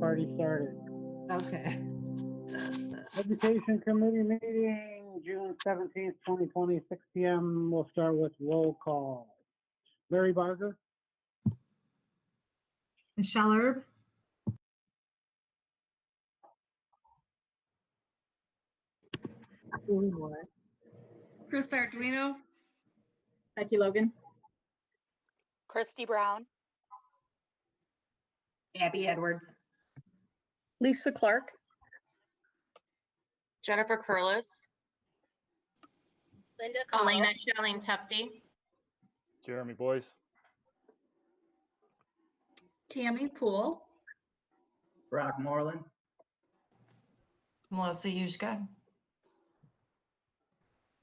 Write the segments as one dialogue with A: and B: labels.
A: party started.
B: Okay.
A: Education Committee meeting, June 17th, 2020, 6 p.m. We'll start with roll call. Larry Barger,
B: Michelle Erb, Julie Moore,
C: Chris Arduino,
B: Becky Logan,
D: Christy Brown,
B: Abby Edwards,
E: Lisa Clark,
D: Jennifer Curlis,
E: Linda
D: Elena Schelling Tufty,
F: Jeremy Boyce,
C: Tammy Poole,
G: Brock Moreland,
C: Melissa Yushka.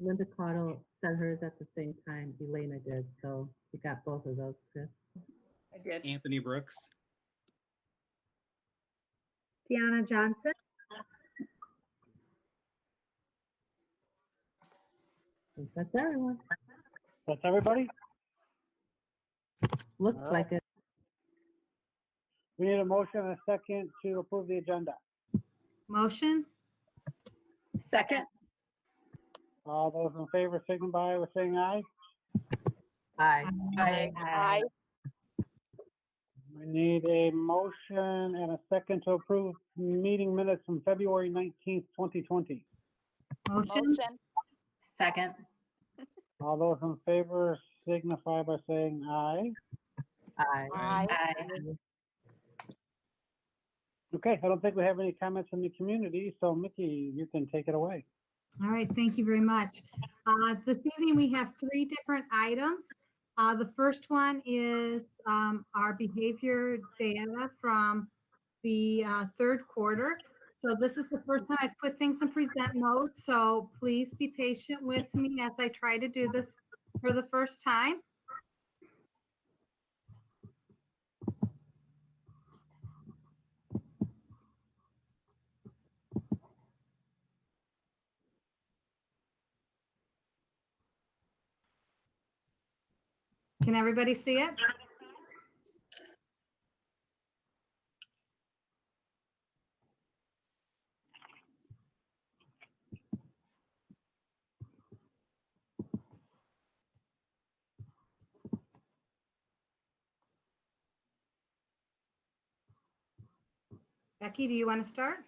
B: Linda Cottle said hers at the same time Elena did, so you got both of those, Chris.
C: I did.
G: Anthony Brooks,
B: Deanna Johnson. I think that's everyone.
A: that's everybody?
B: Looks
A: All
B: like it.
A: We need a motion and a second to approve the agenda.
B: Motion?
E: second,
A: All those in favor signify by saying aye.
B: Aye.
D: Aye.
A: We need a motion and a second to approve meeting minutes from February 19th, 2020.
B: Motion?
D: Motion,
B: Second.
A: All those in favor signify by saying aye.
B: Aye.
D: Aye.
A: Okay, I don't think we have any comments from the community, so Mickey, you can take it away.
H: All right, thank you very much. This evening, we have 3 different items. The first one is our behavior data from the third quarter. So this is the first time I've put things in present mode, so please be patient with me as I try to do this for the first time. Can everybody see it? Becky, do you want to start?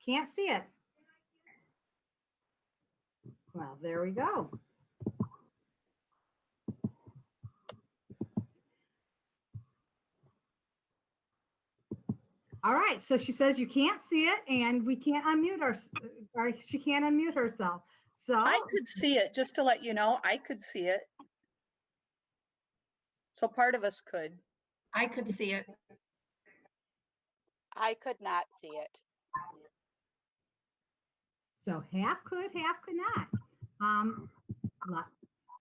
H: Can't see it. Well, there we go. All right, so she says you can't see it and we can't unmute her, or she can't unmute herself. So
E: I could see it, just to let you know, I could see it. So part of us could.
C: I could see it.
D: I could not see it.
H: So half could not.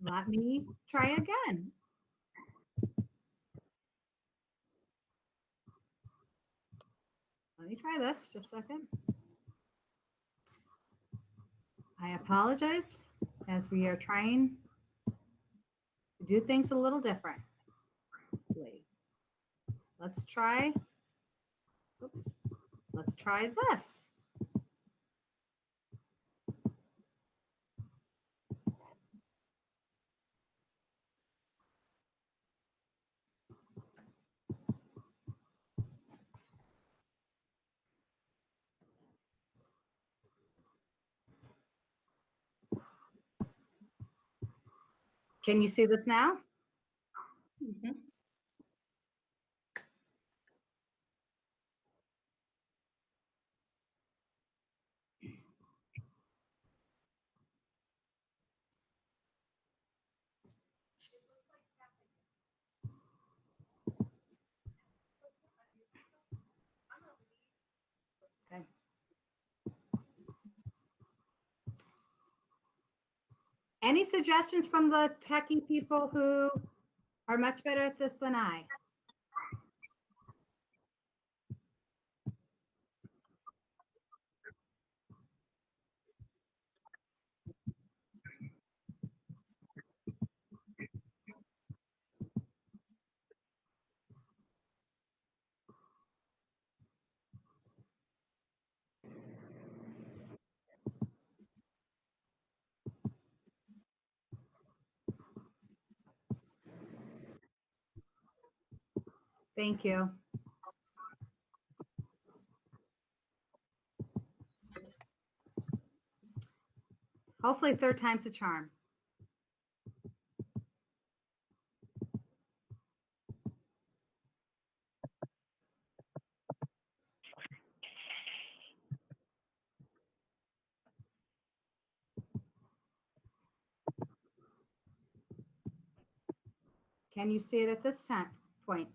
H: Let me try again. Let me try this just a second. I apologize as we are trying to do things a little different. Wait. Let's try. Oops. Let's try this. Can you see this now?
C: Mhm.
H: Okay. Any suggestions from the techie people who are much better at this than I? Thank you. Hopefully third time's a charm. Can you see it at this time point?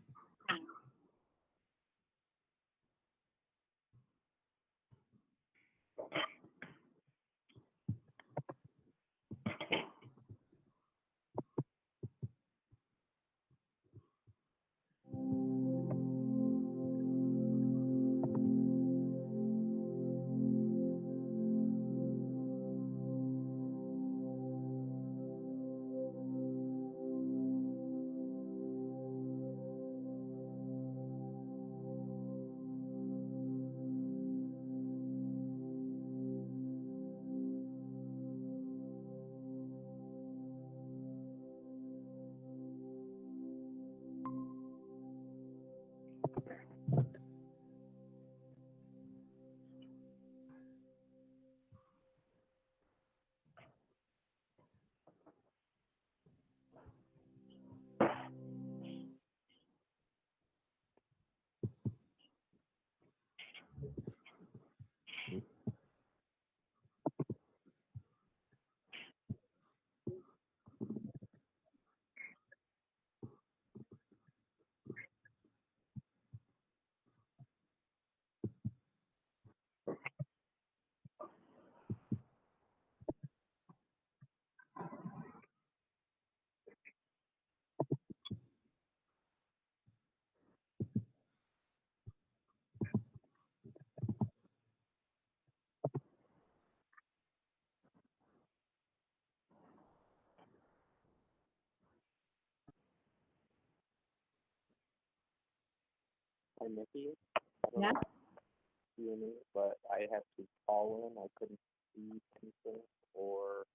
I: Hi, Mickey. I don't
H: Yes.
I: know if you hear me, but I had to call in. I couldn't see anything, or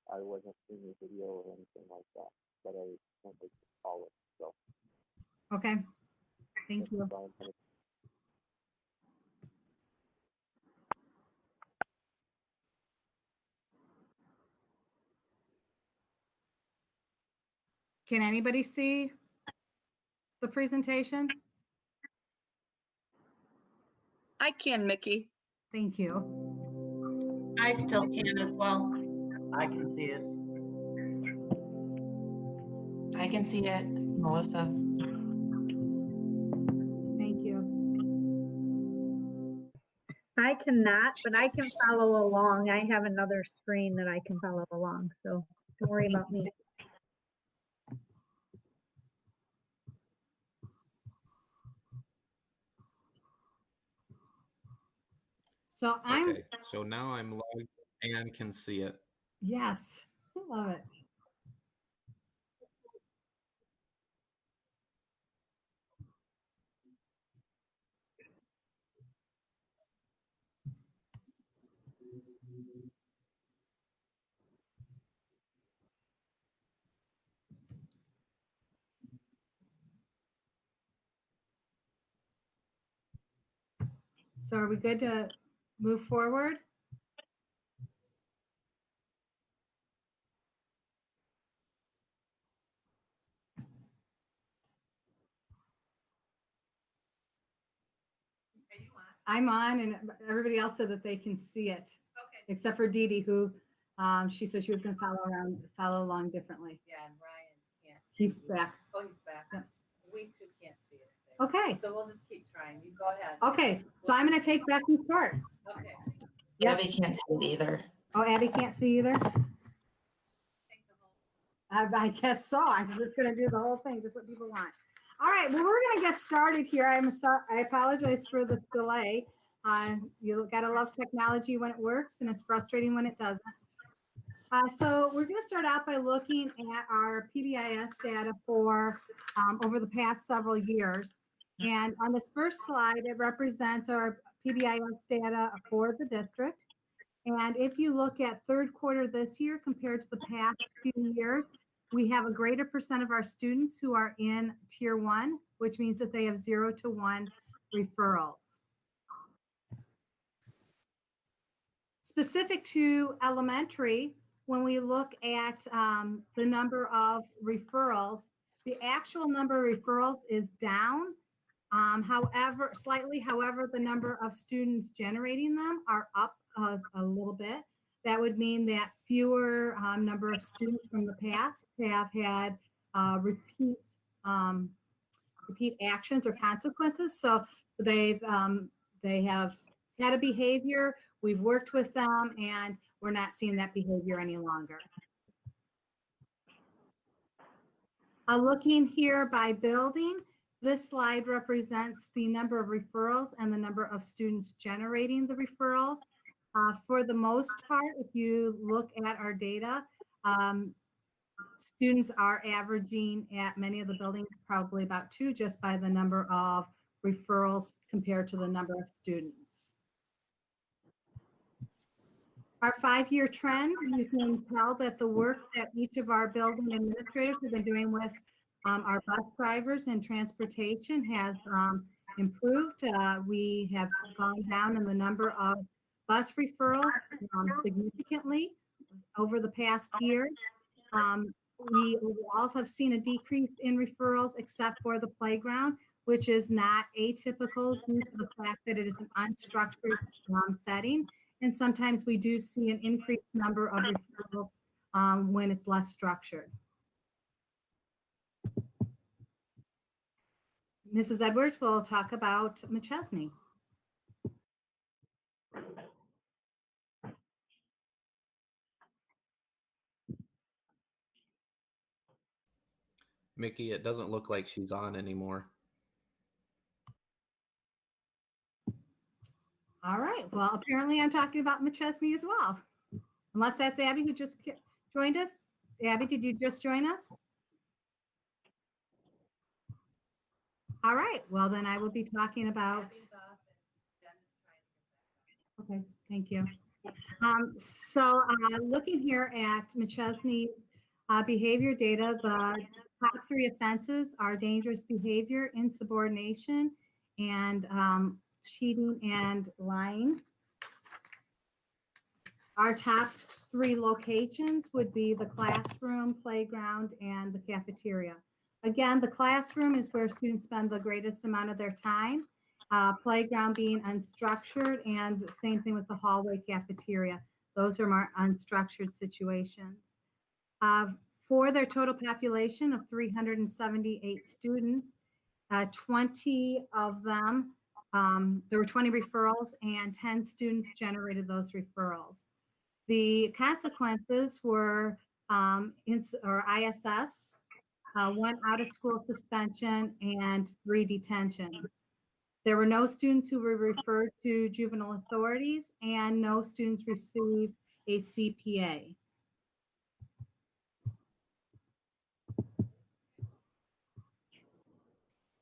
I: I wasn't seeing a video or anything like that. But I simply call it. So
H: Okay. Thank you.
I: fine.
H: Can anybody see the presentation?
E: I can, Mickey.
H: Thank you.
C: I still can as well.
G: I can see it.
J: I can see it, Melissa.
H: Thank you.
K: I cannot, but I can follow along. I have another screen that I can follow along, so don't worry about me.
H: So I'm,
L: Okay, so now I'm logged and can see it.
H: yes, love it. So are we good to move forward? I'm on, and everybody else said that they can see it. Okay. Except for Dee Dee, who she said she was going to follow along differently.
B: Yeah, and Ryan can't.
H: He's back.
B: Oh, he's back.
H: Yeah.
B: We too can't see it.
H: Okay.
B: So we'll just keep trying. You go ahead.
H: Okay. So I'm going to take back and start.
B: Okay.
H: Yep.
J: Abby can't see it either.
H: Oh, Abby can't see either. I guess so. I'm just going to do the whole thing, just what people want. All right. Well, we're going to get started here. I apologize for the delay. You got to love technology when it works, and it's frustrating when it doesn't. So we're going to start out by looking at our PBIS data for over the past several years. And on this first slide, it represents our PBIS data for the district. And if you look at third quarter this year compared to the past few years, we have a greater percent of our students who are in tier 1 which means that they have 0 to 1 referrals. Specific to elementary, when we look at the number of referrals, the actual number of referrals is down. However, the number of students generating them are up a little bit. That would mean that fewer number of students from the past have had repeat actions or consequences. So they have had a behavior, we've worked with them, and we're not seeing that behavior any longer. Looking here by building, this slide represents the number of referrals and the number of students generating the referrals. For the most part, if you look at our data, students are averaging at many of the buildings probably about 2 just by the number of referrals compared to the number of students. Our 5-year trend, you can tell that the work that each of our building administrators have been doing with our bus drivers and transportation has improved. We have gone down in the number of bus referrals significantly over the past year. We also have seen a decrease in referrals except for the playground, which is not atypical due to the fact that it is an unstructured setting. And sometimes we do see an increased number of referrals when it's less structured. Mrs. Edwards will talk about Machesney.
L: Mickey, it doesn't look like she's on anymore.
H: All right. Well, apparently I'm talking about Machesney as well. Unless that's Abby who just joined us. Abby, did you just join us? All right. Well, then I will be talking about. Okay. Thank you. So looking here at Machesney's behavior data, the top 3 offenses are dangerous behavior, insubordination, and cheating and lying. Our top 3 locations would be the classroom, playground, and the cafeteria. Again, the classroom is where students spend the greatest amount of their time. Playground being unstructured, and the same thing with the hallway cafeteria. Those are more unstructured situations. For their total population of 378 students, 20 of them, there were 20 referrals and 10 students generated those referrals. The consequences were ISS, 1 out-of-school suspension, and 3 detentions. There were no students who were referred to juvenile authorities, and no students received a CPA.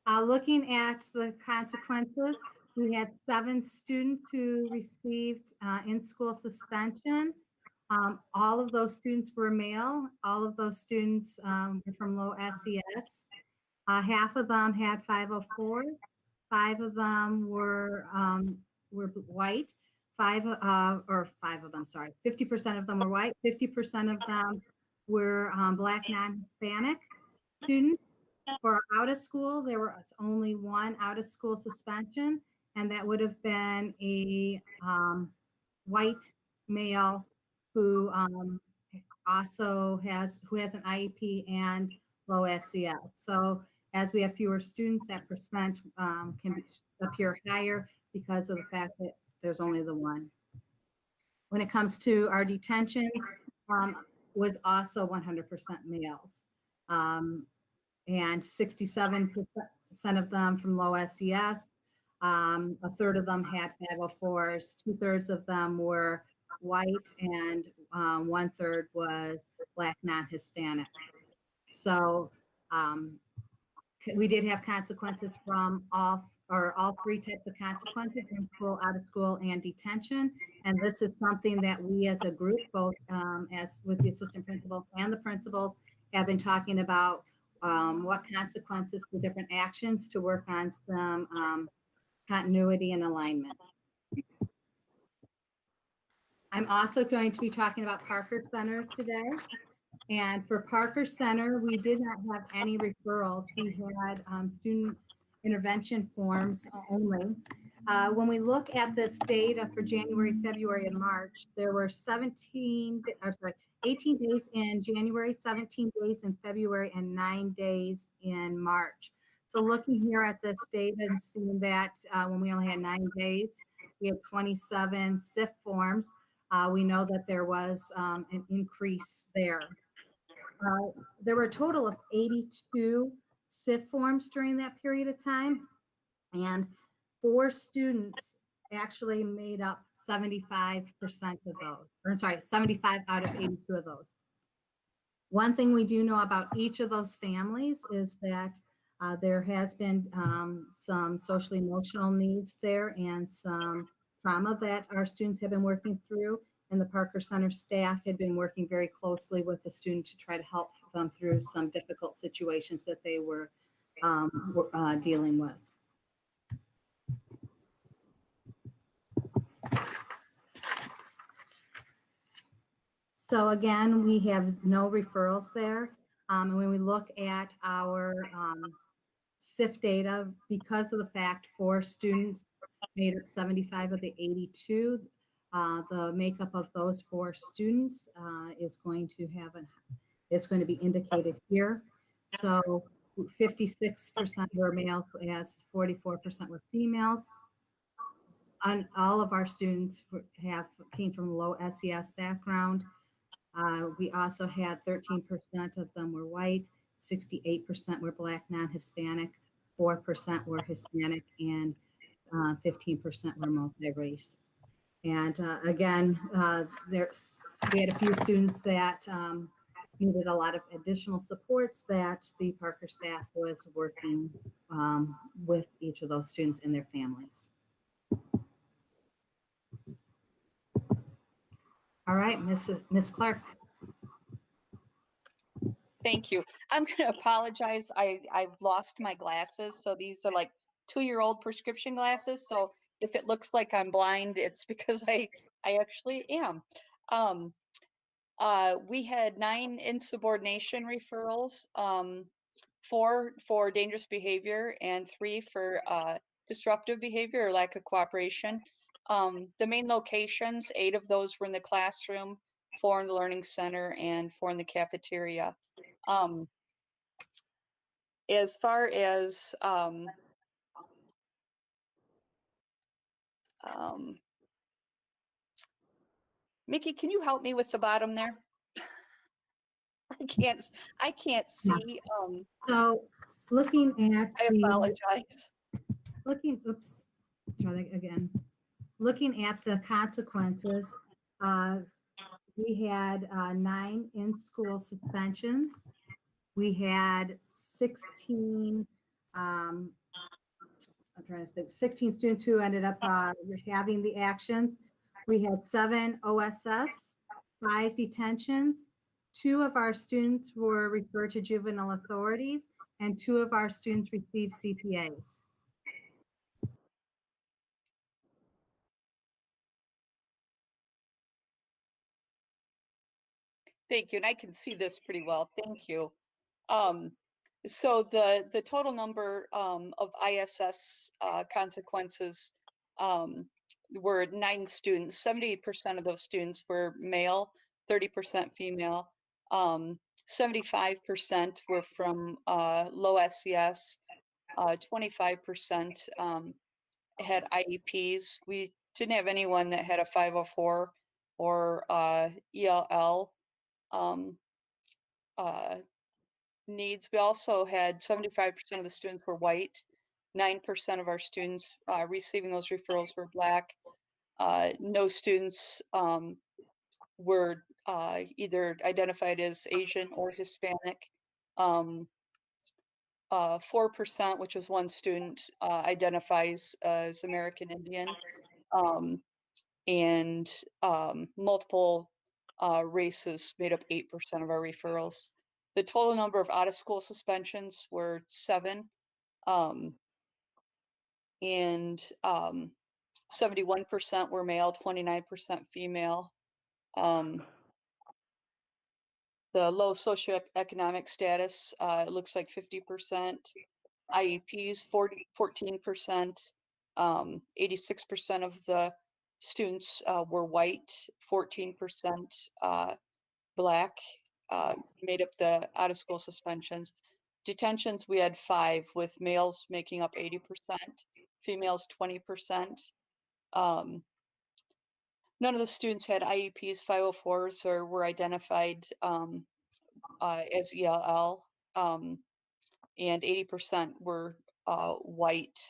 H: Looking at the consequences, we had 7 students who received in-school suspension. All of those students were male. All of those students were from low SES. Half of them had 504. 5 of them were white. 50% of them were white. 50% of them were Black non-Hispanic students. For out of school, there was only 1 out of school suspension, and that would have been a white male who also has an IEP and low SES. So as we have fewer students, that percent can appear higher because of the fact that there's only the 1. When it comes to our detentions, was also 100% males. And 67% of them from low SES. A third of them had 504s. 2/3 of them were white, and 1/3 was Black non-Hispanic. So we did have consequences from all 3 types of consequences: in school, out of school, and detention. And this is something that we as a group, both as with the assistant principals and the principals, have been talking about what consequences for different actions to work on some continuity and alignment. I'm also going to be talking about Parker Center today. And for Parker Center, we did not have any referrals. We had student intervention forms only. When we look at this data for January, February, and March, there were 18 days in January, 17 days in February, and 9 days in March. So looking here at this data and seeing that when we only had 9 days, we had 27 SIF forms. We know that there was an increase there. There were a total of 82 SIF forms during that period of time, and 4 students actually made up 75% of those, or sorry, 75 out of 82 of those. One thing we do know about each of those families is that there has been some social emotional needs there and some trauma that our students have been working through. And the Parker Center staff had been working very closely with the student to try to help them through some difficult situations that they were dealing with. So again, we have no referrals there. And when we look at our SIF data, because of the fact 4 students made up 75 of the 82, the makeup of those 4 students is going to be indicated here. So 56% were males, as 44% were females. And all of our students came from low SES background. We also had 13% of them were white, 68% were Black, non-Hispanic, 4% were Hispanic, and 15% were multi-race. And again, we had a few students that needed a lot of additional supports that the Parker staff was working with each of those students and their families. All right, Miss Clark.
E: Thank you. I'm going to apologize. I've lost my glasses. So these are like 2-year-old prescription glasses. So if it looks like I'm blind, it's because I actually am. We had 9 insubordination referrals, 4 for dangerous behavior and 3 for disruptive behavior or lack of cooperation. The main locations, 8 of those were in the classroom, 4 in the learning center, and 4 in the cafeteria. As far as Mickey, can you help me with the bottom there? I can't see.
H: So looking at
E: I apologize.
H: Oops, try that again. Looking at the consequences, we had 9 in-school suspensions. We had 16, I'm trying to think, 16 students who ended up having the actions. We had 7 OSS, 5 detentions. 2 of our students were referred to juvenile authorities, and 2 of our students received CPAs.
E: Thank you, and I can see this pretty well. Thank you. So the total number of ISS consequences were 9 students. 78% of those students were male, 30% female. 75% were from low SES. 25% had IEPs. We didn't have anyone that had a 504 or ELL needs. We also had 75% of the students were white. 9% of our students receiving those referrals were Black. No students were either identified as Asian or Hispanic. 4%, which was 1 student, identifies as American Indian, and multiple races made up 8% of our referrals. The total number of out-of-school suspensions were 7. And 71% were male, 29% female. The low socioeconomic status, it looks like 50%. IEPs, 14%. 86% of the students were white, 14% Black, made up the out-of-school suspensions. Detentions, we had 5, with males making up 80%, females 20%. None of the students had IEPs, 504s, or were identified as ELL, and 80% were white,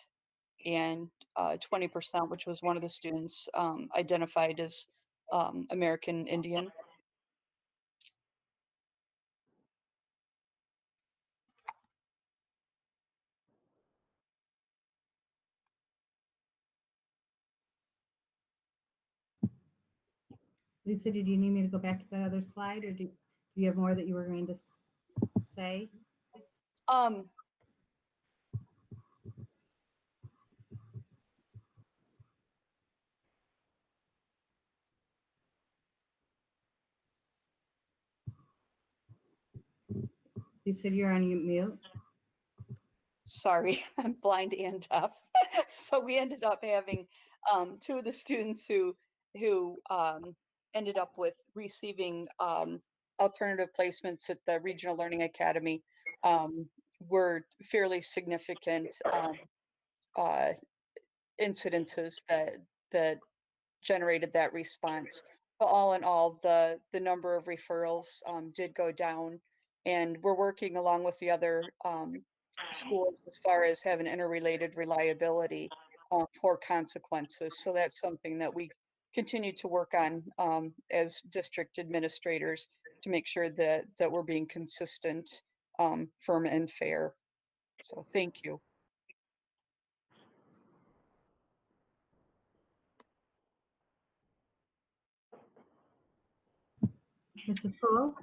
E: and 20%, which was one of the students, identified as American Indian.
H: Lisa, did you need me to go back to that other slide, or do you have more that you were going to say? You said you're on mute.
E: Sorry, I'm blind and deaf. So we ended up having 2 of the students who ended up with receiving alternative placements at the Regional Learning Academy were fairly significant incidences that generated that response. But all in all, the number of referrals did go down, and we're working along with the other schools as far as having interrelated reliability for consequences. So that's something that we continue to work on as district administrators to make sure that we're being consistent, firm, and fair. So thank you.
H: Mrs. Poole?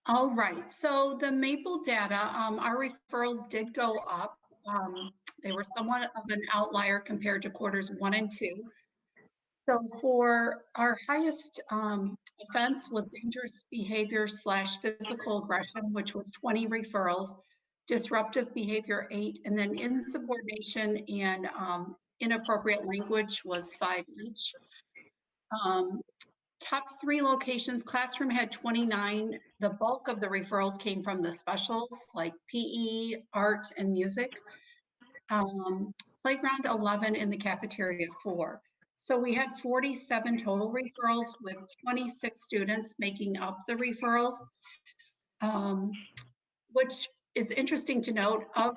C: All right, so the Maple data, our referrals did go up. They were somewhat of an outlier compared to quarters 1 and 2. So for our highest offense was dangerous behavior / physical aggression, which was 20 referrals, disruptive behavior 8, and then insubordination and inappropriate language was 5 each. Top 3 locations, classroom had 29. The bulk of the referrals came from the specials like PE, art, and music. Playground 11, and the cafeteria 4. So we had 47 total referrals with 26 students making up the referrals, which is interesting to note. Of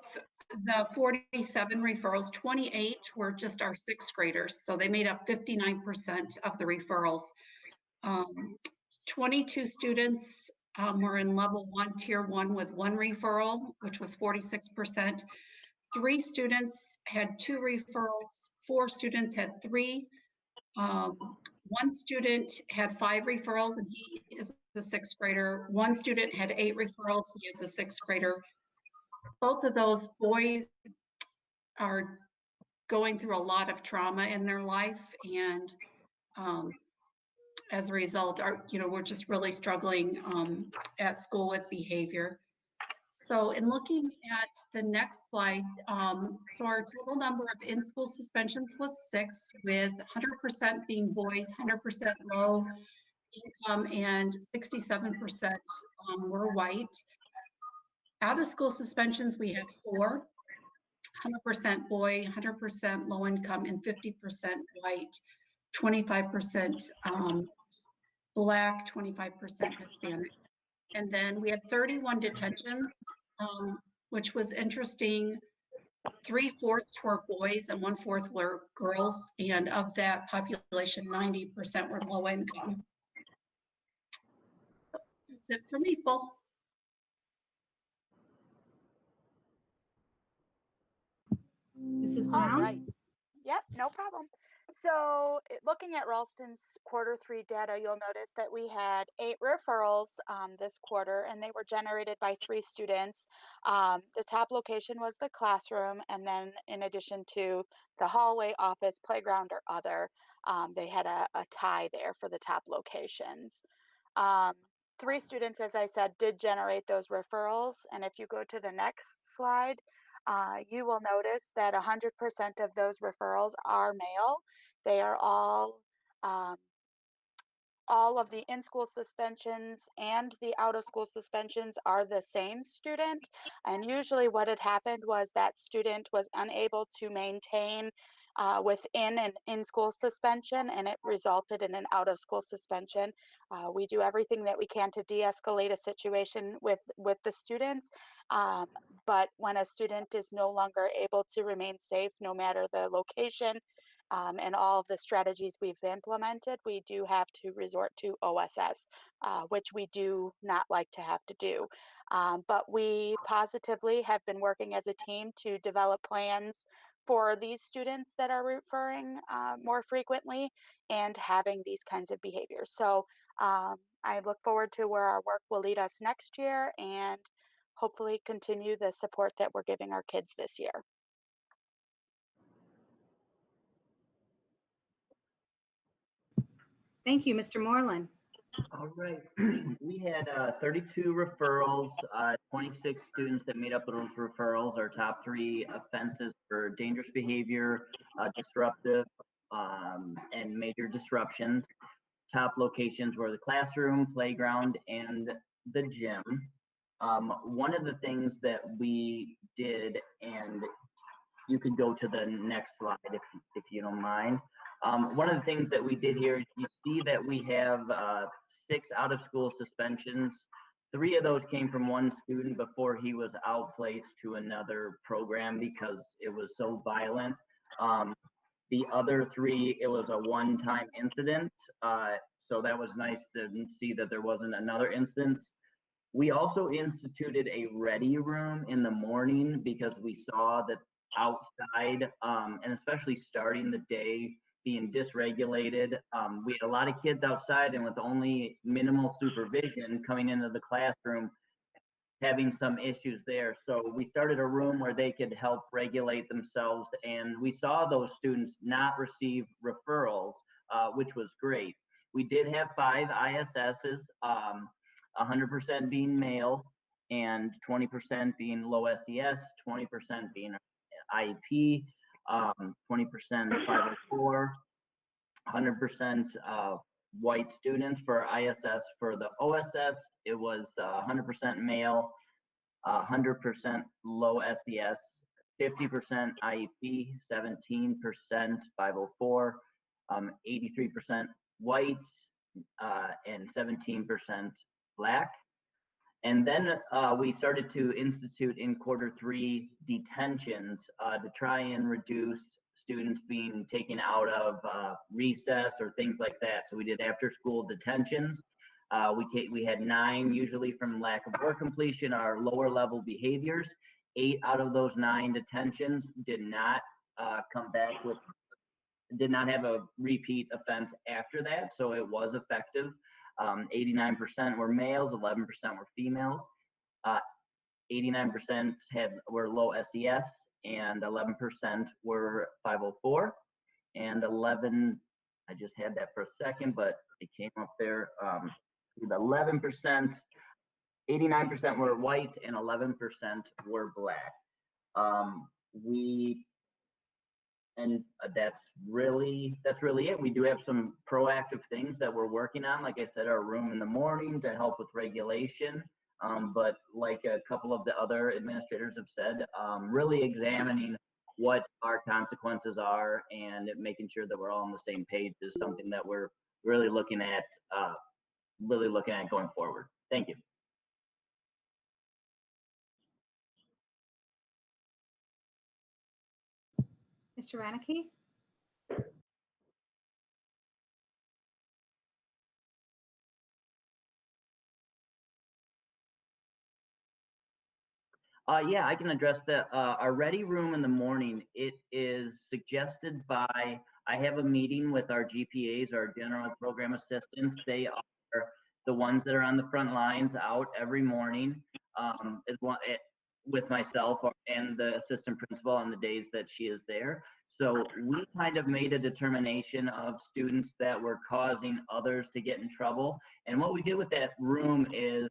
C: the 47 referrals, 28 were just our 6th graders. So they made up 59% of the referrals. 22 students were in level 1, tier 1 with 1 referral, which was 46%. 3 students had 2 referrals, 4 students had 3. 1 student had 5 referrals, and he is a 6th grader. 1 student had 8 referrals, he is a 6th grader. Both of those boys are going through a lot of trauma in their life, and as a result, we're just really struggling at school with behavior. So in looking at the next slide, so our total number of in-school suspensions was 6, with 100% being boys, 100% low income, and 67% were white. Out-of-school suspensions, we had 4, 100% boy, 100% low income, and 50% white, 25% Black, 25% Hispanic. And then we had 31 detentions, which was interesting. 3/4 were boys and 1/4 were girls. And of that population, 90% were low income. That's it for Maple.
H: Mrs.
D: All
H: Brown?
D: right. Yep, no problem.
M: Looking at Ralston's quarter 3 data, you'll notice that we had 8 referrals this quarter, and they were generated by 3 students. The top location was the classroom, and then in addition to the hallway, office, playground, or other, they had a tie there for the top locations. 3 students, as I said, did generate those referrals, and if you go to the next slide, you will notice that 100% of those referrals are male. They are all of the in-school suspensions and the out-of-school suspensions are the same student. And usually what had happened was that student was unable to maintain within an in-school suspension, and it resulted in an out-of-school suspension. We do everything that we can to de-escalate a situation with the students, but when a student is no longer able to remain safe, no matter the location, and all of the strategies we've implemented, we do have to resort to OSS, which we do not like to have to do. But we positively have been working as a team to develop plans for these students that are referring more frequently and having these kinds of behaviors. So I look forward to where our work will lead us next year and hopefully continue the support that we're giving our kids this year.
H: Thank you, Mr. Moreland.
G: All right. We had 32 referrals, 26 students that made up those referrals. Our top 3 offenses for dangerous behavior, disruptive, and major disruptions. Top locations were the classroom, playground, and the gym. One of the things that we did, and you could go to the next slide if you don't mind. One of the things that we did here, you see that we have 6 out-of-school suspensions. 3 of those came from one student before he was outplaced to another program because it was so violent. The other 3, it was a one-time incident. So that was nice to see that there wasn't another instance. We also instituted a ready room in the morning because we saw that outside, and especially starting the day being dysregulated, we had a lot of kids outside, and with only minimal supervision coming into the classroom, having some issues there. So we started a room where they could help regulate themselves, and we saw those students not receive referrals, which was great. We did have 5 ISSs, 100% being male, and 20% being low SES, 20% being IEP, 20% 504, 100% white students. For ISS. For the OSS, it was 100% male, 100% low SES, 50% IEP, 17% 504, 83% white, and 17% Black. And then we started to institute in quarter 3 detentions to try and reduce students being taken out of recess or things like that. So we did after school detentions. We had 9 usually from lack of work completion, our lower level behaviors. 8 out of those 9 detentions did not come back with, did not have a repeat offense after that. So it was effective. 89% were males, 11% were females. 89% were low SES, and 11% were 504, and 11, I just had that for a second, but it came up there. 11%, 89% were white, and 11% were Black. That's really it. We do have some proactive things that we're working on. Like I said, our room in the morning to help with regulation. But like a couple of the other administrators have said, really examining what our consequences are and making sure that we're all on the same page is something that we're really looking at going forward. Thank you.
H: Mr. Raneke?
G: Yeah, I can address that. Our ready room in the morning, it is suggested by, I have a meeting with our GPAs, our general program assistants. They are the ones that are on the front lines out every morning, with myself and the assistant principal on the days that she is there. So we kind of made a determination of students that were causing others to get in trouble. And what we did with that room is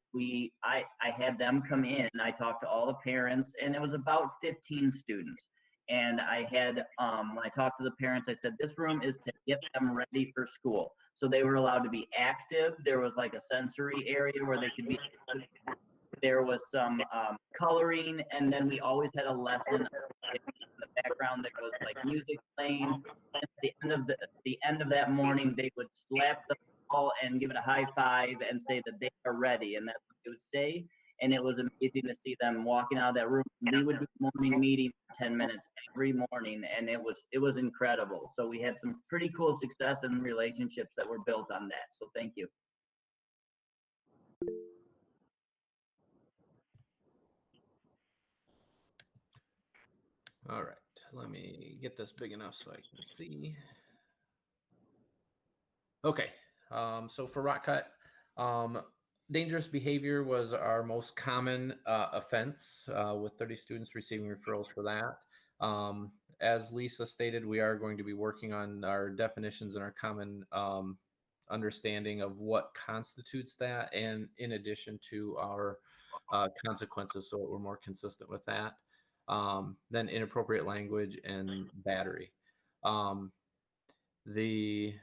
G: I had them come in, I talked to all the parents, and it was about 15 students. And I had, when I talked to the parents, I said, this room is to get them ready for school. So they were allowed to be active. There was like a sensory area where they could be active. There was some coloring, and then we always had a lesson in the background. There was like music playing. At the end of that morning, they would slap the ball and give it a high five and say that they are ready, and that's what they would say. And it was amazing to see them walking out of that room. We would do morning meeting for 10 minutes every morning, and it was incredible. So we had some pretty cool success and relationships that were built on that. So thank you.
L: All right, let me get this big enough so I can see. Okay, so for rock cut, dangerous behavior was our most common offense, with 30 students receiving referrals for that. As Lisa stated, we are going to be working on our definitions and our common understanding of what constitutes that, and in addition to our consequences, so we're more consistent with that. Then inappropriate language and battery. The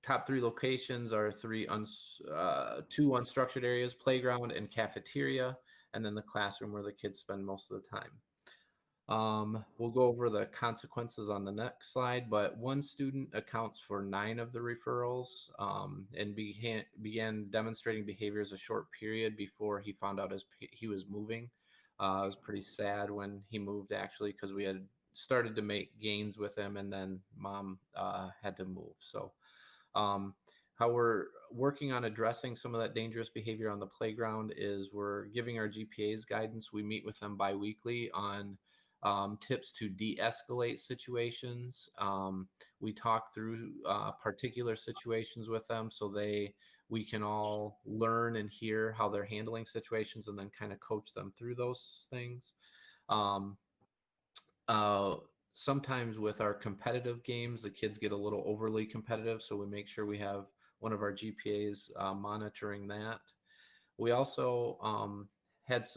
L: top 3 locations are 2 unstructured areas, playground and cafeteria, and then the classroom where the kids spend most of the time. We'll go over the consequences on the next slide, but one student accounts for 9 of the referrals, and began demonstrating behaviors a short period before he found out he was moving. It was pretty sad when he moved, actually, because we had started to make gains with him, and then mom had to move. So how we're working on addressing some of that dangerous behavior on the playground is we're giving our GPAs guidance. We meet with them bi-weekly on tips to de-escalate situations. We talk through particular situations with them so we can all learn and hear how they're handling situations, and then kind of coach them through those things. Sometimes with our competitive games, the kids get a little overly competitive, so we make sure we have one of our GPAs monitoring that. We also had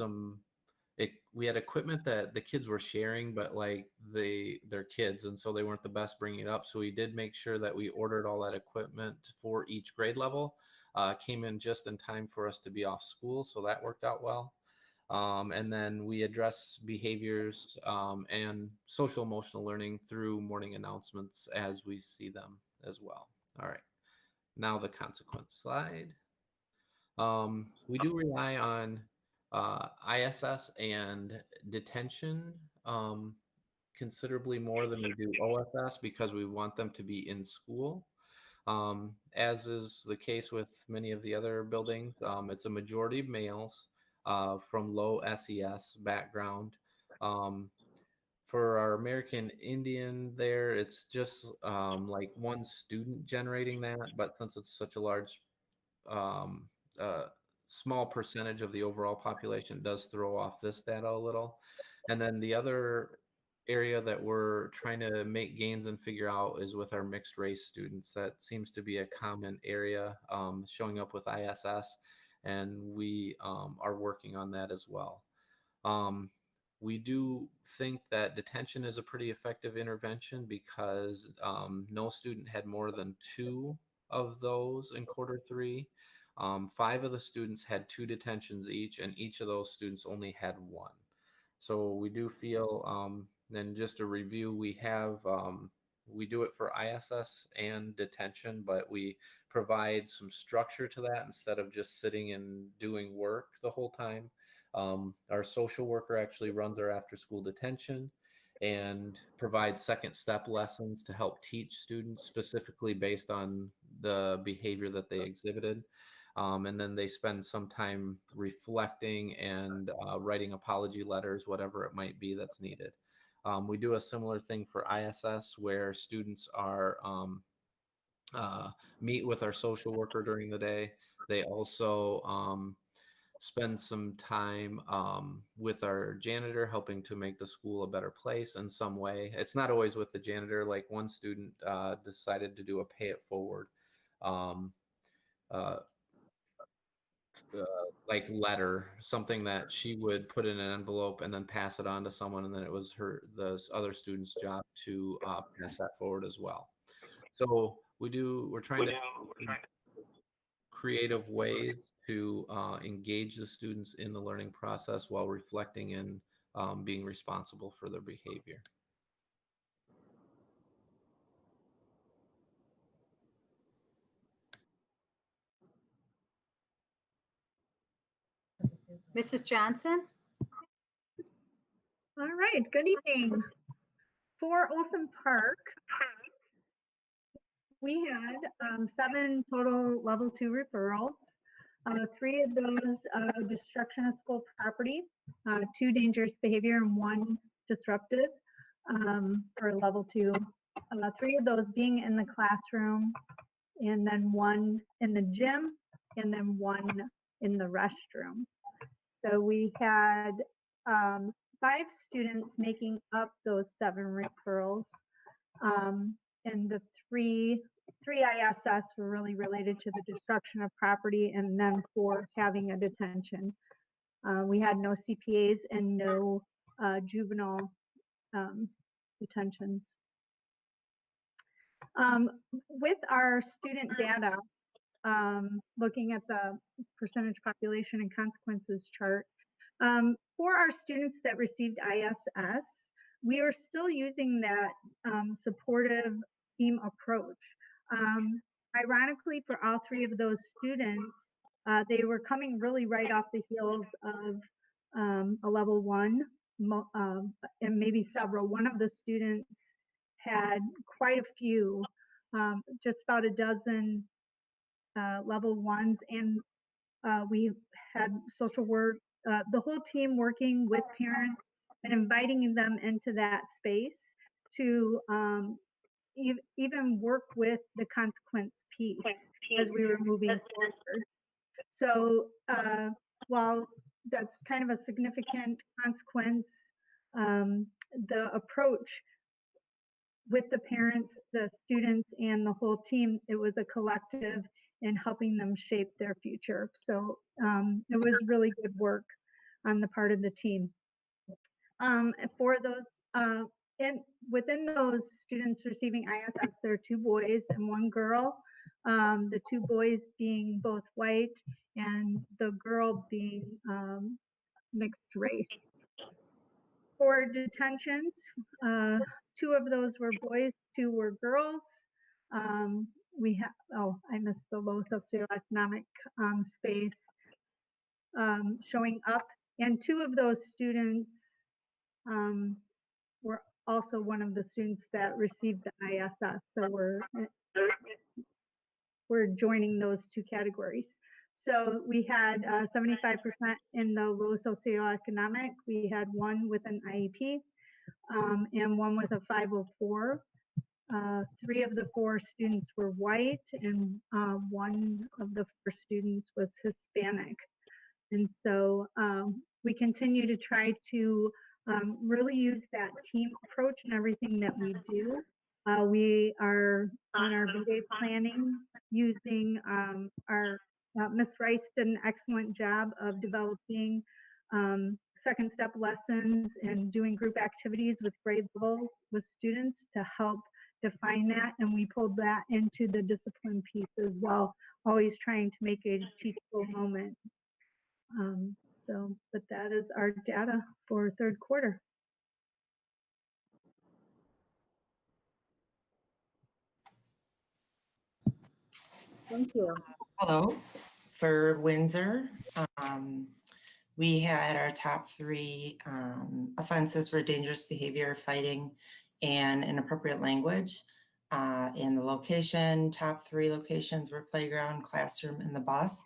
L: we had equipment that the kids were sharing, but like they're kids, and so they weren't the best bringing it up. So we did make sure that we ordered all that equipment for each grade level. Came in just in time for us to be off school, so that worked out well. And then we address behaviors and social emotional learning through morning announcements as we see them as well. All right, now the consequence slide. We do rely on ISS and detention considerably more than we do OSS because we want them to be in school. As is the case with many of the other buildings, it's a majority of males from low SES background. For our American Indian there, it's just like one student generating that, but since it's such a large, small percentage of the overall population, it does throw off this data a little. And then the other area that we're trying to make gains and figure out is with our mixed race students. That seems to be a common area showing up with ISS, and we are working on that as well. We do think that detention is a pretty effective intervention because no student had more than 2 of those in Q3. 5 of the students had 2 detentions each, and each of those students only had 1. So we do feel, then just a review, we do it for ISS and detention, but we provide some structure to that instead of just sitting and doing work the whole time. Our social worker actually runs our after school detention and provides second step lessons to help teach students specifically based on the behavior that they exhibited. And then they spend some time reflecting and writing apology letters, whatever it might be that's needed. We do a similar thing for ISS where students are meet with our social worker during the day. They also spend some time with our janitor, helping to make the school a better place in some way. It's not always with the janitor. Like one student decided to do a pay it forward um, uh, like letter, something that she would put in an envelope and then pass it on to someone, and then it was the other student's job to pass that forward as well. So we're trying to creative ways to engage the students in the learning process while reflecting and being responsible for their behavior.
H: Mrs. Johnson?
K: All right, good evening. For Olson Park, we had 7 total level 2 referrals. 3 of those destruction of school property, 2 dangerous behavior, and 1 disruptive for level 2. 3 of those being in the classroom, and then 1 in the gym, and then 1 in the restroom. So we had 5 students making up those 7 referrals. And the three ISS were really related to the destruction of property, and then 4 having a detention. We had no CPAs and no juvenile detentions. With our student data, looking at the percentage population and consequences chart, for our students that received ISS, we are still using that supportive team approach. Ironically, for all 3 of those students, they were coming really right off the heels of a level 1, and maybe several. One of the students had quite a few, just about a dozen level 1s, and we had social work, the whole team working with parents and inviting them into that space to even work with the consequence piece as we were moving forward. So while that's kind of a significant consequence, the approach with the parents, the students, and the whole team, it was a collective in helping them shape their future. So it was really good work on the part of the team. For those, within those students receiving ISS, there are 2 boys and 1 girl. The 2 boys being both white and the girl being mixed race. For detentions, 2 of those were boys, 2 were girls. We have, oh, I missed the low socioeconomic space showing up. And 2 of those students were also one of the students that received the ISS. So we're joining those 2 categories. So we had 75% in the low socioeconomic. We had 1 with an IEP and 1 with a 504. 3 of the 4 students were white, and 1 of the 4 students was Hispanic. And so we continue to try to really use that team approach in everything that we do. We are on our V-Day planning using our Ms. Rice did an excellent job of developing second step lessons and doing group activities with grade levels with students to help define that, and we pulled that into the discipline piece as well, always trying to make a teachable moment. But that is our data for 3rd quarter. Thank you.
J: Hello. For Windsor, we had our top 3 offenses for dangerous behavior, fighting, and inappropriate language. In the location, top 3 locations were playground, classroom, and the bus.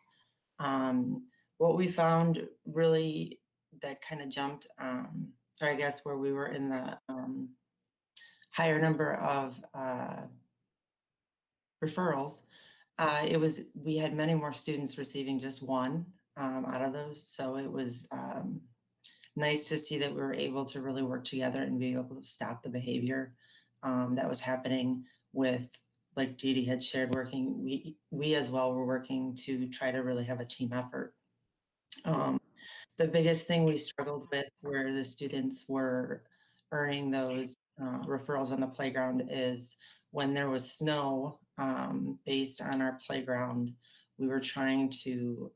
J: What we found really that kind of jumped or I guess where we were in the higher number of referrals, we had many more students receiving just one out of those. So it was nice to see that we were able to really work together and be able to stop the behavior that was happening with, like Dee Dee had shared, we as well were working to try to really have a team effort. The biggest thing we struggled with where the students were earning those referrals on the playground is when there was snow based on our playground, we were trying to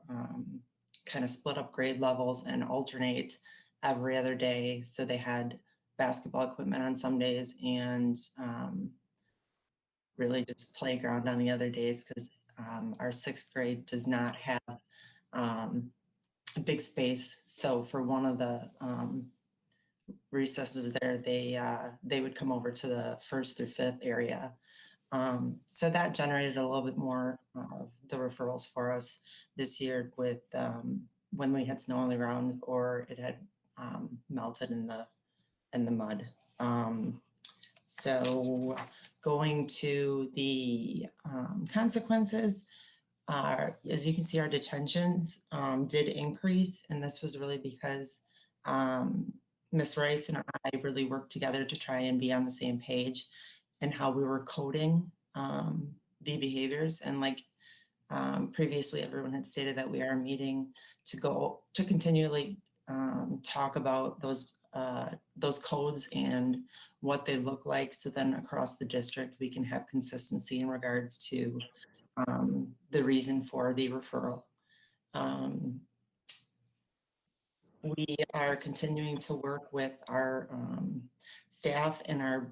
J: kind of split up grade levels and alternate every other day. So they had basketball equipment on some days and really just playground on the other days because our 6th grade does not have a big space. So for one of the recesses there, they would come over to the 1st through 5th area. So that generated a little bit more of the referrals for us this year with when we had snow on the ground or it had melted in the mud. So going to the consequences, as you can see, our detentions did increase, and this was really because Ms. Rice and I really worked together to try and be on the same page and how we were coding the behaviors. And like previously, everyone had stated that we are meeting to continually talk about those codes and what they look like. So then across the district, we can have consistency in regards to the reason for the referral. We are continuing to work with our staff and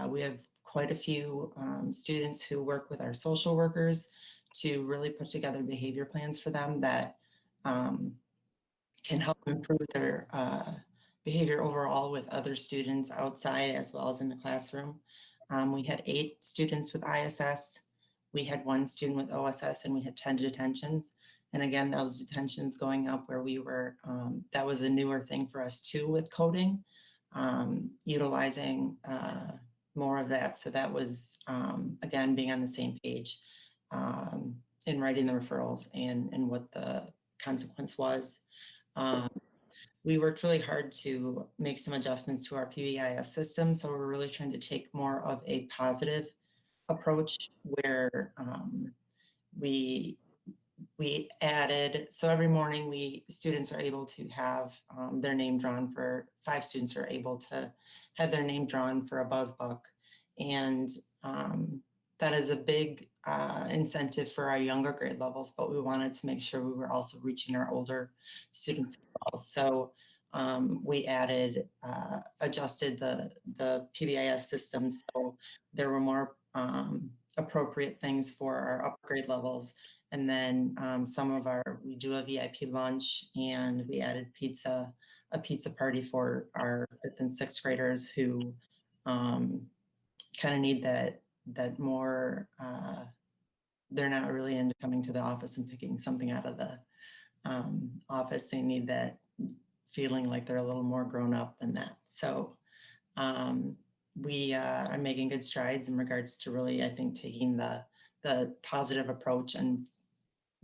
J: we have quite a few students who work with our social workers to really put together behavior plans for them that can help improve their behavior overall with other students outside as well as in the classroom. We had 8 students with ISS. We had 1 student with OSS and we had 10 detentions. And again, those detentions going up where we were, that was a newer thing for us too with coding, utilizing more of that. So that was, again, being on the same page in writing the referrals and what the consequence was. We worked really hard to make some adjustments to our PBIS system. So we're really trying to take more of a positive approach where we added, so every morning students are able to have their name drawn 5 students are able to have their name drawn for a buzz book. And that is a big incentive for our younger grade levels, but we wanted to make sure we were also reaching our older students as well. So we adjusted the PBIS system so there were more appropriate things for our upper grade levels. And then we do a VIP lunch and we added a pizza party for our 5th and 6th graders who kind of need that more, they're not really into coming to the office and picking something out of the office. They need that feeling like they're a little more grown up than that. So we are making good strides in regards to really, I think, taking the positive approach and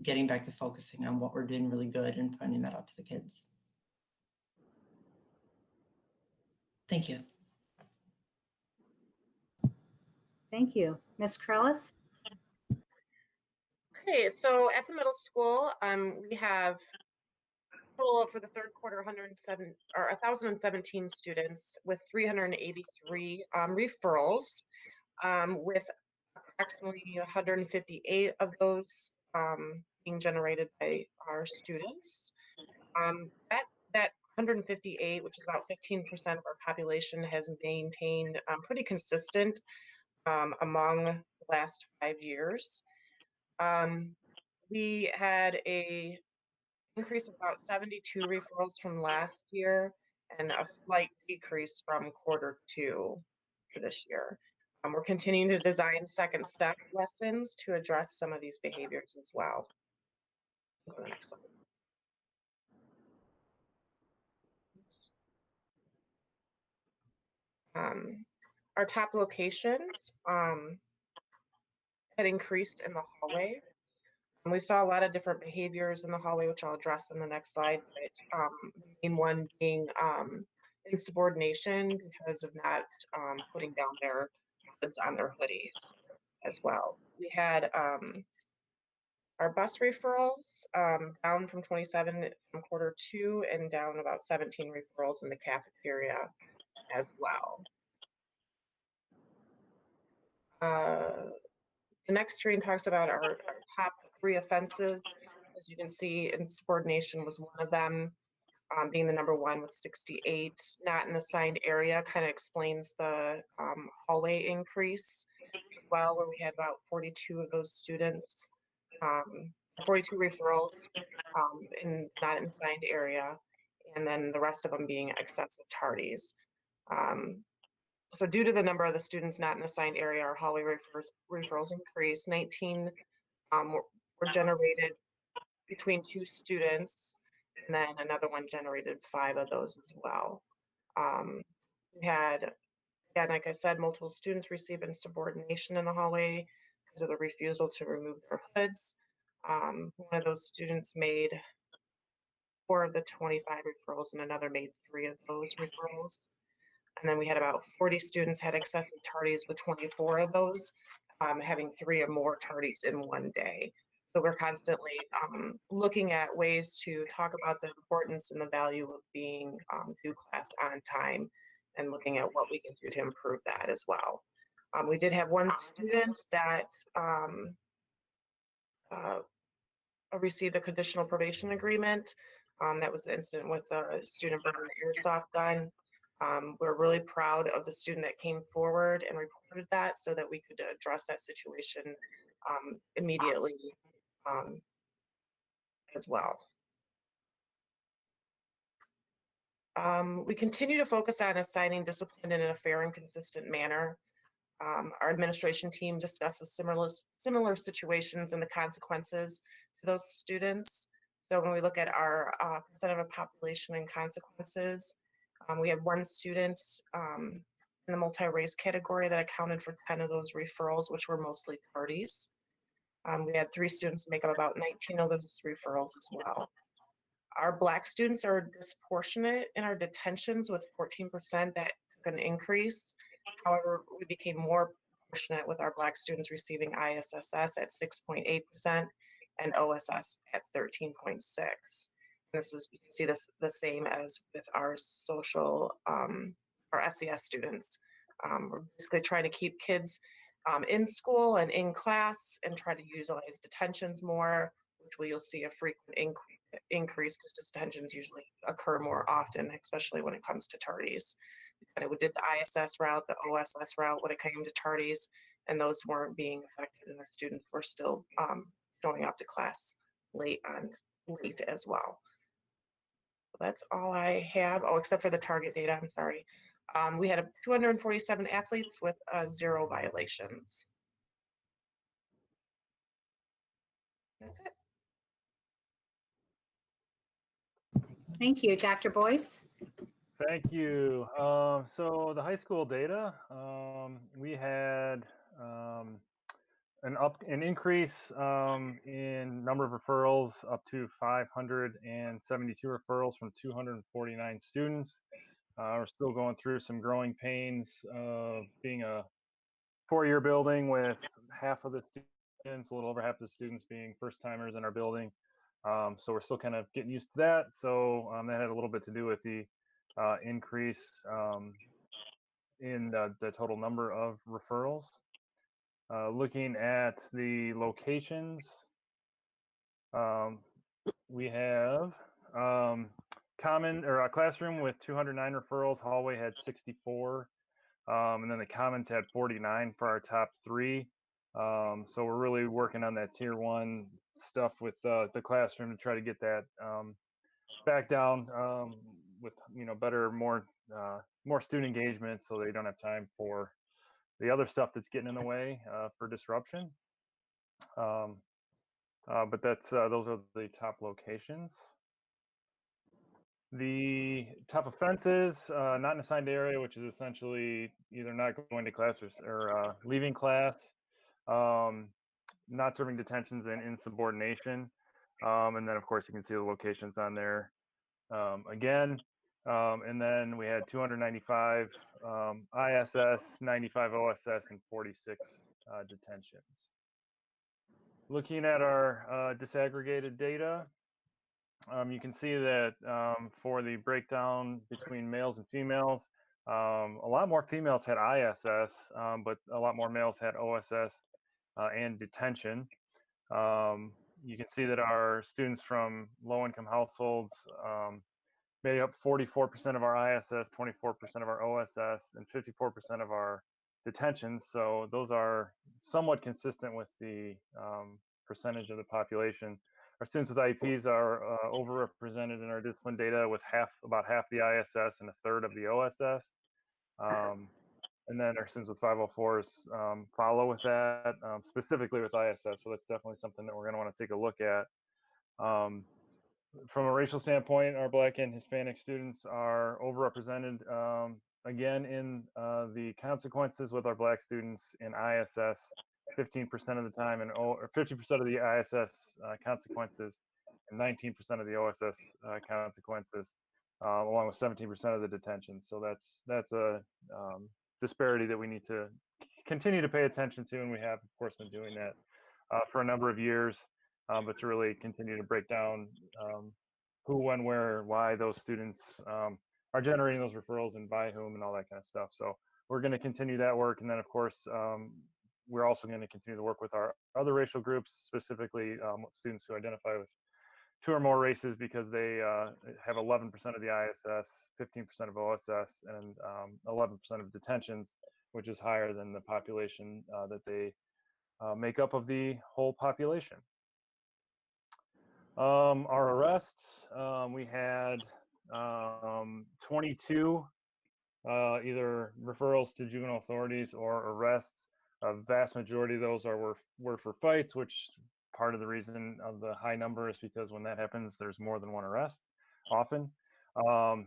J: getting back to focusing on what we're doing really good and pointing that out to the kids. Thank you.
H: Thank you. Ms. Trellis?
D: Okay, so at the middle school, we have total for the 3rd quarter 1,017 students with 383 referrals, with approximately 158 of those being generated by our students. That 158, which is about 15% of our population, has maintained pretty consistent among the last 5 years. We had a increase of about 72 referrals from last year and a slight decrease from quarter 2 for this year. We're continuing to design second step lessons to address some of these behaviors as well. Go to the next slide. Our top locations had increased in the hallway. And we saw a lot of different behaviors in the hallway, which I'll address in the next slide. But the main one being insubordination because of not putting down their hoods on their hoodies as well. We had our bus referrals down from 27 from Q2 and down about 17 referrals in the cafeteria as well. The next screen talks about our top 3 offenses. As you can see, insubordination was one of them, being the number 1 with 68. Not in the assigned area kind of explains the hallway increase as well, where we had about 42 of those students, 42 referrals in not in assigned area, and then the rest of them being excessive tardies. So due to the number of the students not in the assigned area, our hallway referrals increased. 19 were generated between 2 students, and then another one generated 5 of those as well. We had, again, like I said, multiple students receive insubordination in the hallway because of the refusal to remove their hoods. One of those students made 4 of the 25 referrals, and another made 3 of those referrals. And then we had about 40 students had excessive tardies, with 24 of those having 3 or more tardies in one day. So we're constantly looking at ways to talk about the importance and the value of being due class on time, and looking at what we can do to improve that as well. We did have one student that received a conditional probation agreement. That was the incident with a student bringing an airsoft gun. We're really proud of the student that came forward and reported that, so that we could address that situation immediately as well. We continue to focus on assigning discipline in a fair and consistent manner. Our administration team discusses similar situations and the consequences to those students. So when we look at our percent of a population and consequences, we had 1 student in the multi-race category that accounted for 10 of those referrals, which were mostly tardies. We had 3 students make up about 19 of those referrals as well. Our Black students are disproportionate in our detentions, with 14% that took an increase. However, we became more proportionate with our Black students receiving ISSS at 6.8% and OSS at 13.6%. This is, you can see this the same as with our social, our SES students. We're basically trying to keep kids in school and in class, and try to utilize detentions more, which you'll see a frequent increase because detentions usually occur more often, especially when it comes to tardies. We did the ISS route, the OSS route when it came to tardies, and those weren't being affected, and our students were still showing up to class late as well. So that's all I have. Oh, except for the target data, I'm sorry. We had 247 athletes with 0 violations. That's it.
H: Thank you. Dr. Boyce?
F: Thank you. So the high school data, we had an increase in number of referrals up to 572 referrals from 249 students. We're still going through some growing pains of being a 4-year building with half of the students, a little over half of the students being first timers in our building. So we're still kind of getting used to that. So that had a little bit to do with the increase in the total number of referrals. Looking at the locations, we have common or a classroom with 209 referrals. Hallway had 64, and then the commons had 49 for our top 3. So we're really working on that tier 1 stuff with the classroom to try to get that back down with better, more student engagement, so they don't have time for the other stuff that's getting in the way for disruption. But that's those are the top locations. The top offenses, not in assigned area, which is essentially either not going to class or leaving class, not serving detentions, and insubordination. And then, of course, you can see the locations on there again. And then we had 295 ISS, 95 OSS, and 46 detentions. Looking at our disaggregated data, you can see that for the breakdown between males and females, a lot more females had ISS, but a lot more males had OSS and detention. You can see that our students from low-income households made up 44% of our ISS, 24% of our OSS, and 54% of our detentions. So those are somewhat consistent with the percentage of the population. Our students with IEPs are overrepresented in our discipline data with about half the ISS and a third of the OSS. And then our students with 504s follow with that, specifically with ISS. So that's definitely something that we're going to want to take a look at. From a racial standpoint, our Black and Hispanic students are overrepresented again in the consequences, with our Black students in ISS 15% of the time, and 50% of the ISS consequences, and 19% of the OSS consequences, along with 17% of the detentions. So that's a disparity that we need to continue to pay attention to, and we have, of course, been doing that for a number of years. But to really continue to break down who, when, where, why those students are generating those referrals and by whom and all that kind of stuff. So we're going to continue that work. And then, of course, we're also going to continue to work with our other racial groups, specifically students who identify with 2 or more races, because they have 11% of the ISS, 15% of OSS, and 11% of detentions, which is higher than the population that they make up of the whole population. Our arrests, we had 22 either referrals to juvenile authorities or arrests. A vast majority of those were for fights, which part of the reason of the high number is because when that happens, there's more than one arrest often.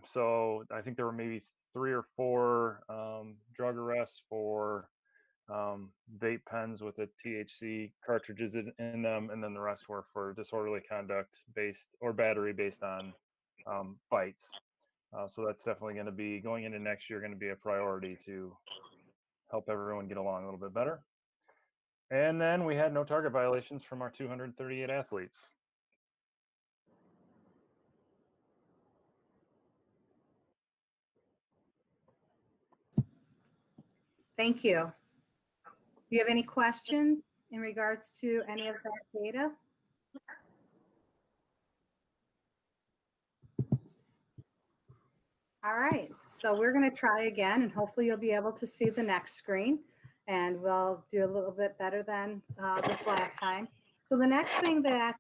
F: So I think there were maybe 3 or 4 drug arrests for vape pens with the THC cartridges in them, and then the rest were for disorderly conduct based or battery based on fights. So that's definitely going to be, going into next year, going to be a priority to help everyone get along a little bit better. And then we had no target violations from our 238 athletes.
H: Thank you. Do you have any questions in regards to any of that data? All right, so we're going to try again, and hopefully you'll be able to see the next screen, and we'll do a little bit better than this last time. So the next thing that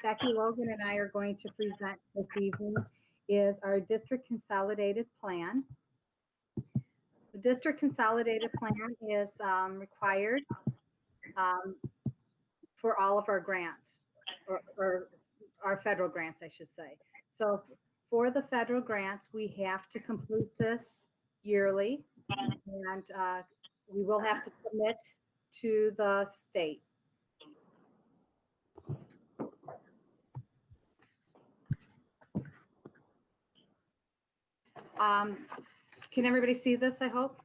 H: Becky Logan and I are going to present this evening is our district consolidated plan. The district consolidated plan is required for all of our grants, or our federal grants, I should say. So for the federal grants, we have to complete this yearly, and we will have to submit to the state. Can everybody see this, I hope?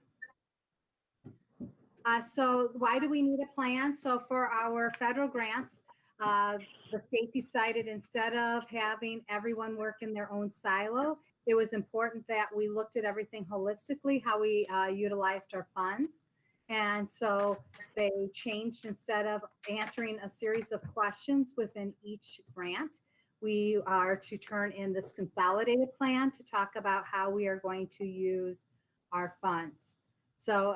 H: So why do we need a plan? So for our federal grants, the state decided instead of having everyone work in their own silo, it was important that we looked at everything holistically, how we utilized our funds. And so they changed, instead of answering a series of questions within each grant, we are to turn in this consolidated plan to talk about how we are going to use our funds. So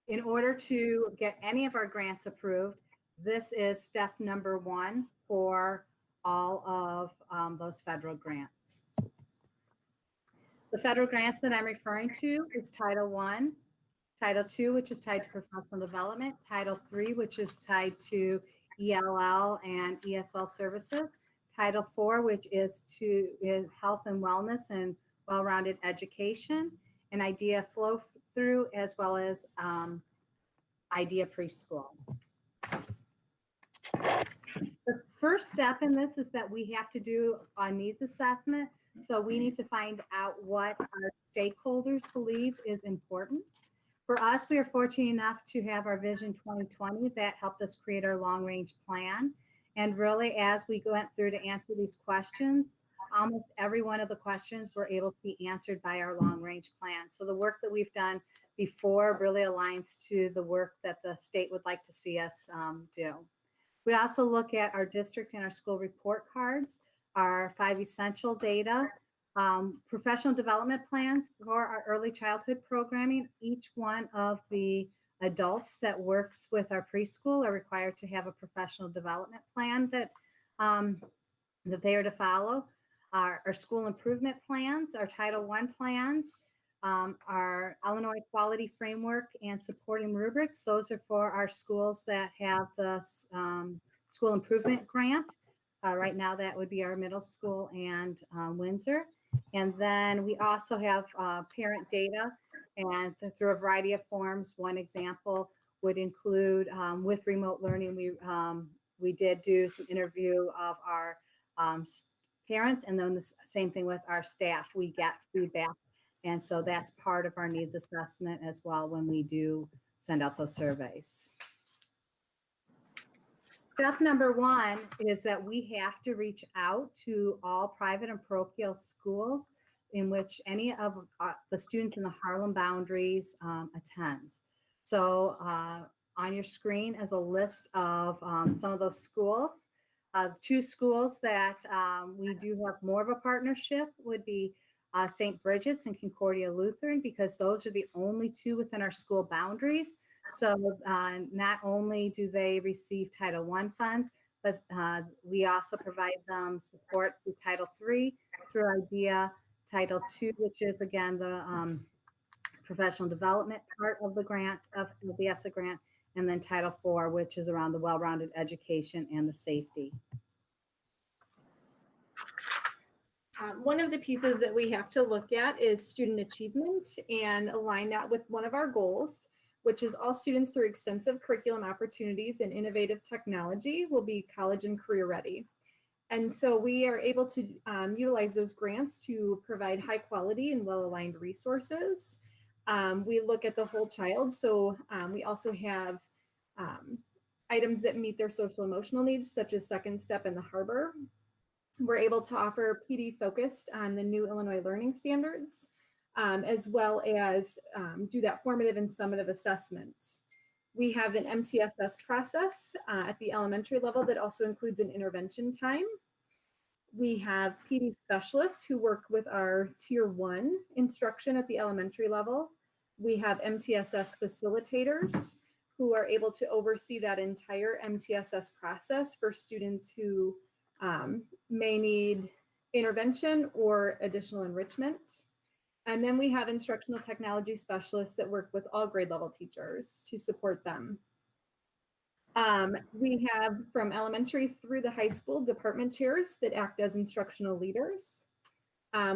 H: in order to get any of our grants approved, this is step number 1 for all of those federal grants. The federal grants that I'm referring to is Title I, Title II, which is tied to professional development, Title III, which is tied to ELL and ESL services, Title IV, which is health and wellness and well-rounded education, and IDEA flow through, as well as IDEA preschool. The first step in this is that we have to do a needs assessment. So we need to find out what our stakeholders believe is important. For us, we are fortunate enough to have our Vision 2020 that helped us create our long-range plan. And really, as we went through to answer these questions, almost every one of the questions were able to be answered by our long-range plan. So the work that we've done before really aligns to the work that the state would like to see us do. We also look at our district and our school report cards, our 5 essential data, professional development plans for our early childhood programming. Each one of the adults that works with our preschool are required to have a professional development plan that they are to follow. Our school improvement plans, our Title I plans, our Illinois Quality Framework and supporting rubrics. Those are for our schools that have the school improvement grant. Right now, that would be our middle school and Windsor. And then we also have parent data, and through a variety of forms. One example would include with remote learning, we did do some interview of our parents, and then the same thing with our staff. We get feedback, and so that's part of our needs assessment as well when we do send out those surveys. Step number 1 is that we have to reach out to all private and parochial schools in which any of the students in the Harlem boundaries attends. So on your screen is a list of some of those schools. 2 schools that we do have more of a partnership would be St. Bridget's and Concordia Lutheran, because those are the only 2 within our school boundaries. So not only do they receive Title I funds, but we also provide them support through Title III, through IDEA, Title II, which is again the professional development part of the grant, of the ESSA grant, and then Title IV, which is around the well-rounded education and the safety.
N: One of the pieces that we have to look at is student achievement and align that with one of our goals, which is all students through extensive curriculum opportunities and innovative technology will be college and career ready. And so we are able to utilize those grants to provide high quality and well-aligned resources. We look at the whole child. So we also have items that meet their social emotional needs, such as Second Step and the Harbor. We're able to offer PD focused on the new Illinois learning standards, as well as do that formative and summative assessment. We have an MTSS process at the elementary level that also includes an intervention time. We have PD specialists who work with our Tier 1 instruction at the elementary level. We have MTSS facilitators who are able to oversee that entire MTSS process for students who may need intervention or additional enrichment. And then we have instructional technology specialists that work with all grade level teachers to support them. We have from elementary through the high school department chairs that act as instructional leaders.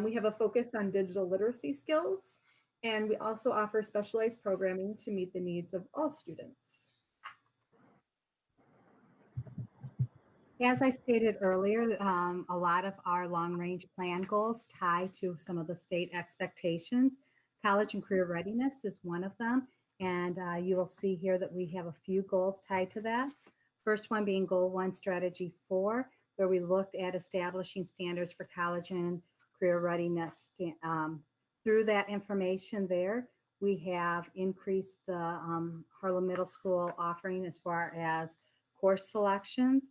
N: We have a focus on digital literacy skills, and we also offer specialized programming to meet the needs of all students.
H: As I stated earlier, a lot of our long-range plan goals tie to some of the state expectations. College and career readiness is one of them, and you will see here that we have a few goals tied to that. First one being Goal 1, Strategy 4, where we looked at establishing standards for college and career readiness. Through that information there, we have increased the Harlem Middle School offering as far as course selections.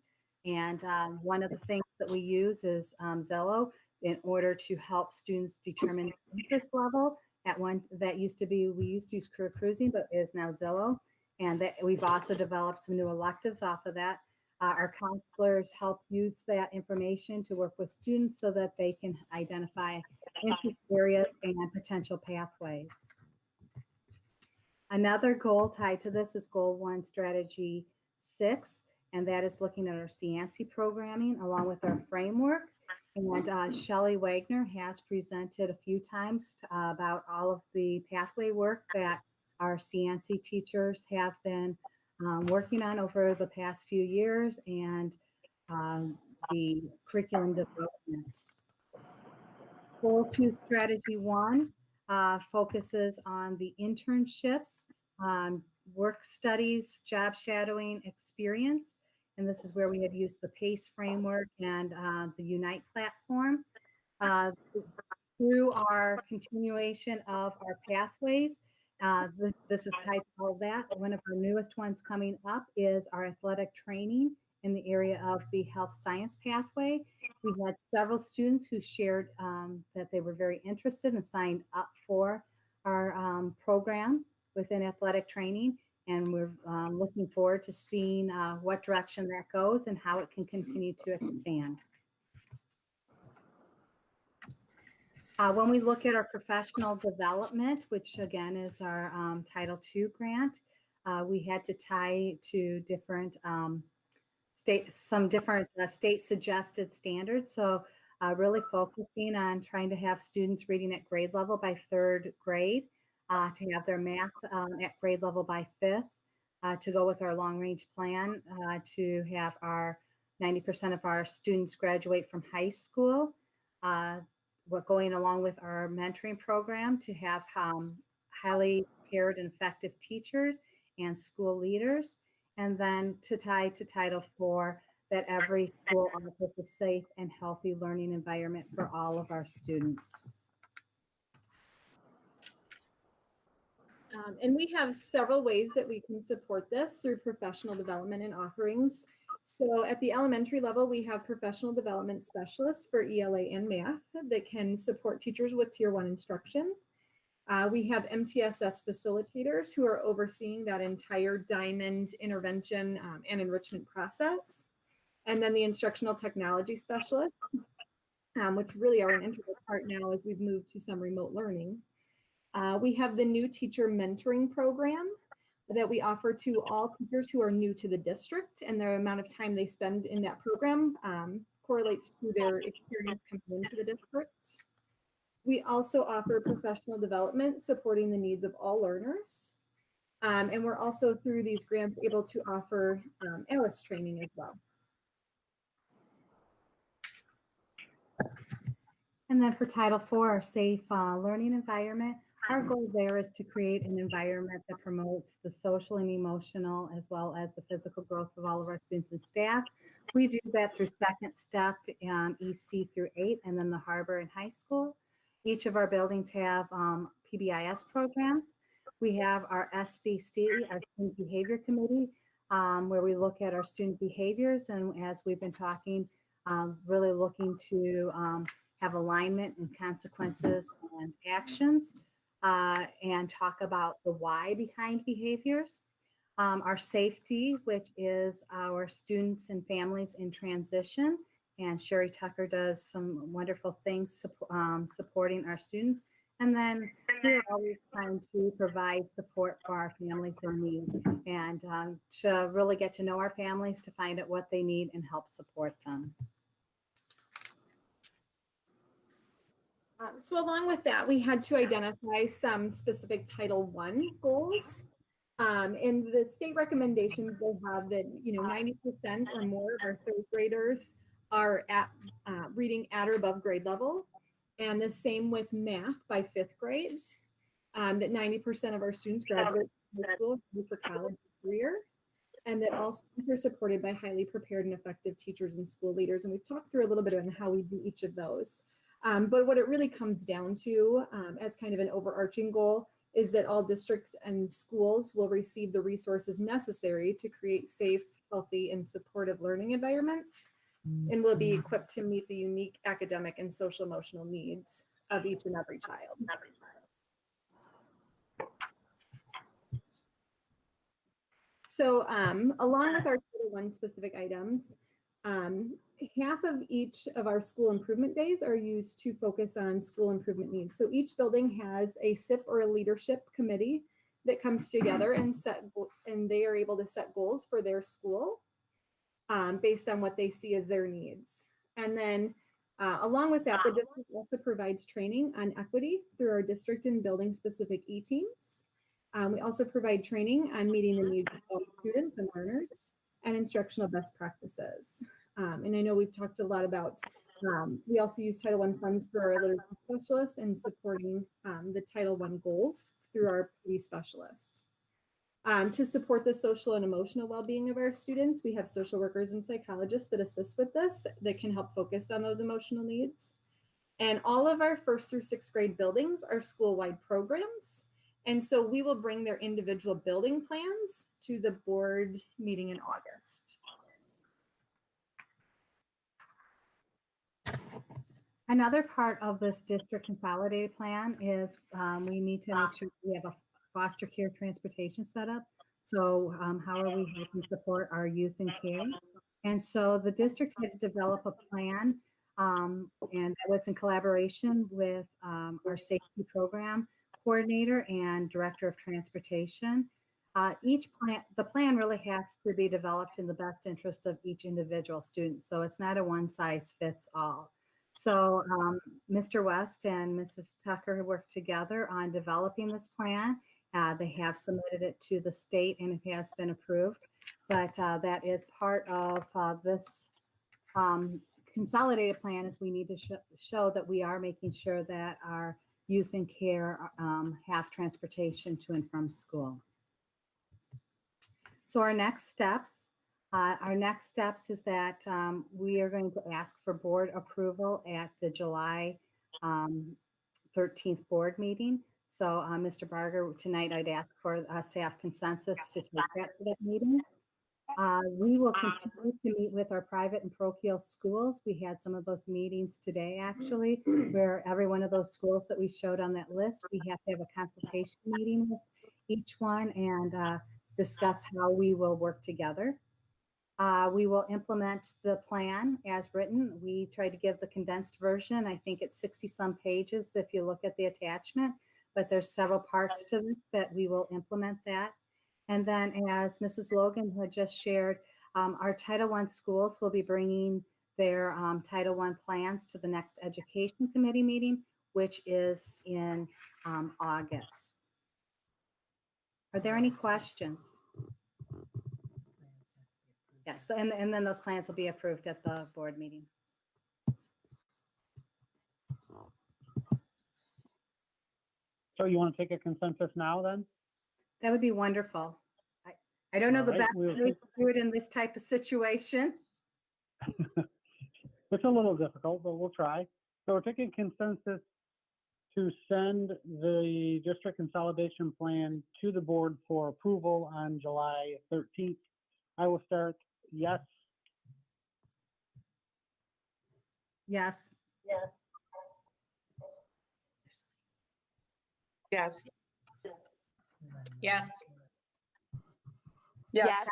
H: And one of the things that we use is Zello in order to help students determine interest level. At one that used to be, we used to use Career Cruising, but is now Zello. And that we've also developed some new electives off of that. Our counselors help use that information to work with students so that they can identify interest areas and potential pathways. Another goal tied to this is Goal 1, Strategy 6. and that is looking at our CNC programming along with our framework. And Shelley Wagner has presented a few times about all of the pathway work that our CNC teachers have been working on over the past few years, and the curriculum development. Goal 2 Strategy 1 focuses on the internships, work studies, job shadowing experience. And this is where we have used the PACE framework and the Unite platform. Through our continuation of our pathways, this is tied to all that. One of our newest ones coming up is our athletic training in the area of the health science pathway. We had several students who shared that they were very interested and signed up for our program within athletic training. And we're looking forward to seeing what direction that goes and how it can continue to expand. When we look at our professional development, which again is our Title II grant, we had to tie to different state suggested standards. So really focusing on trying to have students reading at grade level by 3rd grade, to have their math at grade level by 5th, to go with our long range plan, to have our 90% of our students graduate from high school. We're going along with our mentoring program to have highly prepared and effective teachers and school leaders. And then to tie to Title IV, that every school offers a safe and healthy learning environment for all of our students.
N: And we have several ways that we can support this through professional development and offerings. So at the elementary level, we have professional development specialists for ELA and math that can support teachers with Tier 1 instruction. We have MTSS facilitators who are overseeing that entire diamond intervention and enrichment process. And then the instructional technology specialists, which really are an integral part now as we've moved to some remote learning. We have the new teacher mentoring program that we offer to all teachers who are new to the district, and the amount of time they spend in that program correlates to their experience coming into the district. We also offer professional development supporting the needs of all learners. And we're also through these grants able to offer ALICE training as well.
H: And then for Title IV, our safe learning environment, our goal there is to create an environment that promotes the social and emotional as well as the physical growth of all of our students and staff. We do that through second step EC through 8, and then the Harbor and high school. Each of our buildings have PBIS programs. We have our SBC, our Student Behavior Committee, where we look at our student behaviors, and as we've been talking, really looking to have alignment and consequences and actions, and talk about the why behind behaviors. Our safety, which is our students and families in transition, and Sherry Tucker does some wonderful things supporting our students. And then we're always trying to provide support for our families in need, and to really get to know our families, to find out what they need and help support them.
N: So along with that, we had to identify some specific Title I goals. And the state recommendations, they have that 90% or more of our 3rd graders are at reading at or above grade level. And the same with math by 5th grade, that 90% of our students graduate from high school for college or career, and that all students are supported by highly prepared and effective teachers and school leaders. And we've talked through a little bit on how we do each of those. But what it really comes down to as kind of an overarching goal is that all districts and schools will receive the resources necessary to create safe, healthy, and supportive learning environments, and will be equipped to meet the unique academic and social emotional needs of each and every child. So along with our Title I specific items, half of each of our school improvement days are used to focus on school improvement needs. So each building has a SIP or a leadership committee that comes together and they are able to set goals for their school. based on what they see as their needs. And then along with that, the district also provides training on equity through our district and building specific e-teams. We also provide training on meeting the needs of all students and learners and instructional best practices. And I know we've talked a lot about, we also use Title I funds for our literacy specialists and supporting the Title I goals through our PD specialists. To support the social and emotional well-being of our students, we have social workers and psychologists that assist with this, that can help focus on those emotional needs. And all of our 1st through 6th grade buildings are school-wide programs. And so we will bring their individual building plans to the board meeting in August.
H: Another part of this district consolidated plan is we need to make sure we have a foster care transportation setup. So how are we helping support our youth in care? And so the district had to develop a plan, and that was in collaboration with our safety program coordinator and director of transportation. The plan really has to be developed in the best interest of each individual student. So it's not a one size fits all. So Mr. West and Mrs. Tucker worked together on developing this plan. They have submitted it to the state and it has been approved, but that is part of this consolidated plan. Is we need to show that we are making sure that our youth in care have transportation to and from school. So our next steps is that we are going to ask for board approval at the July 13th board meeting. So Mr. Barger, tonight I'd ask for us to have consensus to take that to that meeting. We will continue to meet with our private and parochial schools. We had some of those meetings today, actually, where every one of those schools that we showed on that list, we have to have a consultation meeting with each one and discuss how we will work together. We will implement the plan as written. We tried to give the condensed version. I think it's 60 some pages if you look at the attachment, but there's several parts to this that we will implement that. And then as Mrs. Logan had just shared, our Title I schools will be bringing their Title I plans to the next Education Committee meeting, which is in August. Are there any questions? Yes, and then those plans will be approved at the board meeting.
A: So you want to take a consensus now then?
H: That would be wonderful. I don't know
A: All
H: the
A: right,
H: best
A: we'll
H: way to do it in this type of situation.
A: It's a little difficult, but we'll try. So we're taking consensus to send the district consolidation plan to the board for approval on July 13th. I will start yes.
H: Yes.
D: Yes.
C: Yes.
E: Yes.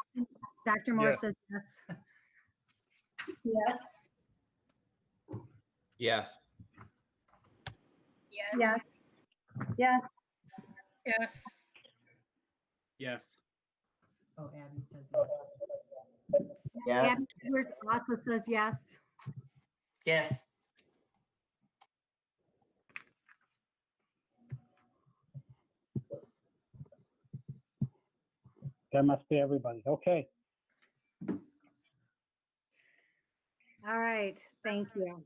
H: Dr. Moore
F: Yes.
H: says yes.
C: Yes.
L: Yes.
K: Yes. Yes.
C: Yes.
I: Yes.
B: Oh, Abby says yes.
G: Yes.
H: Abby Edwards also says yes.
J: Yes.
A: That must be everybody. Okay.
H: All right, thank you.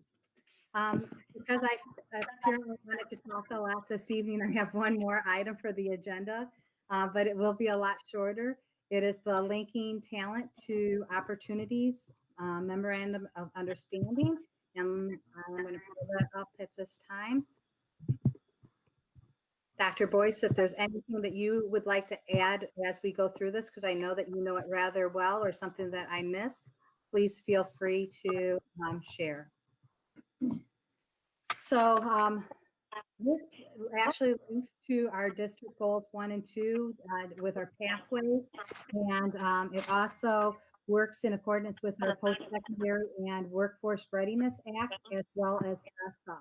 H: Because I apparently wanted to talk a lot this evening, I have one more item for the agenda, but it will be a lot shorter. It is the Linking Talent to Opportunities Memorandum of Understanding. And I'm going to pull that up at this time. Dr. Boyce, if there's anything that you would like to add as we go through this, because I know that you know it rather well, or something that I missed, please feel free to share. So this actually links to our district goals 1 and 2 with our pathways, and it also works in accordance with our Post-Secondary and Workforce Readiness Act, as well as ESSA.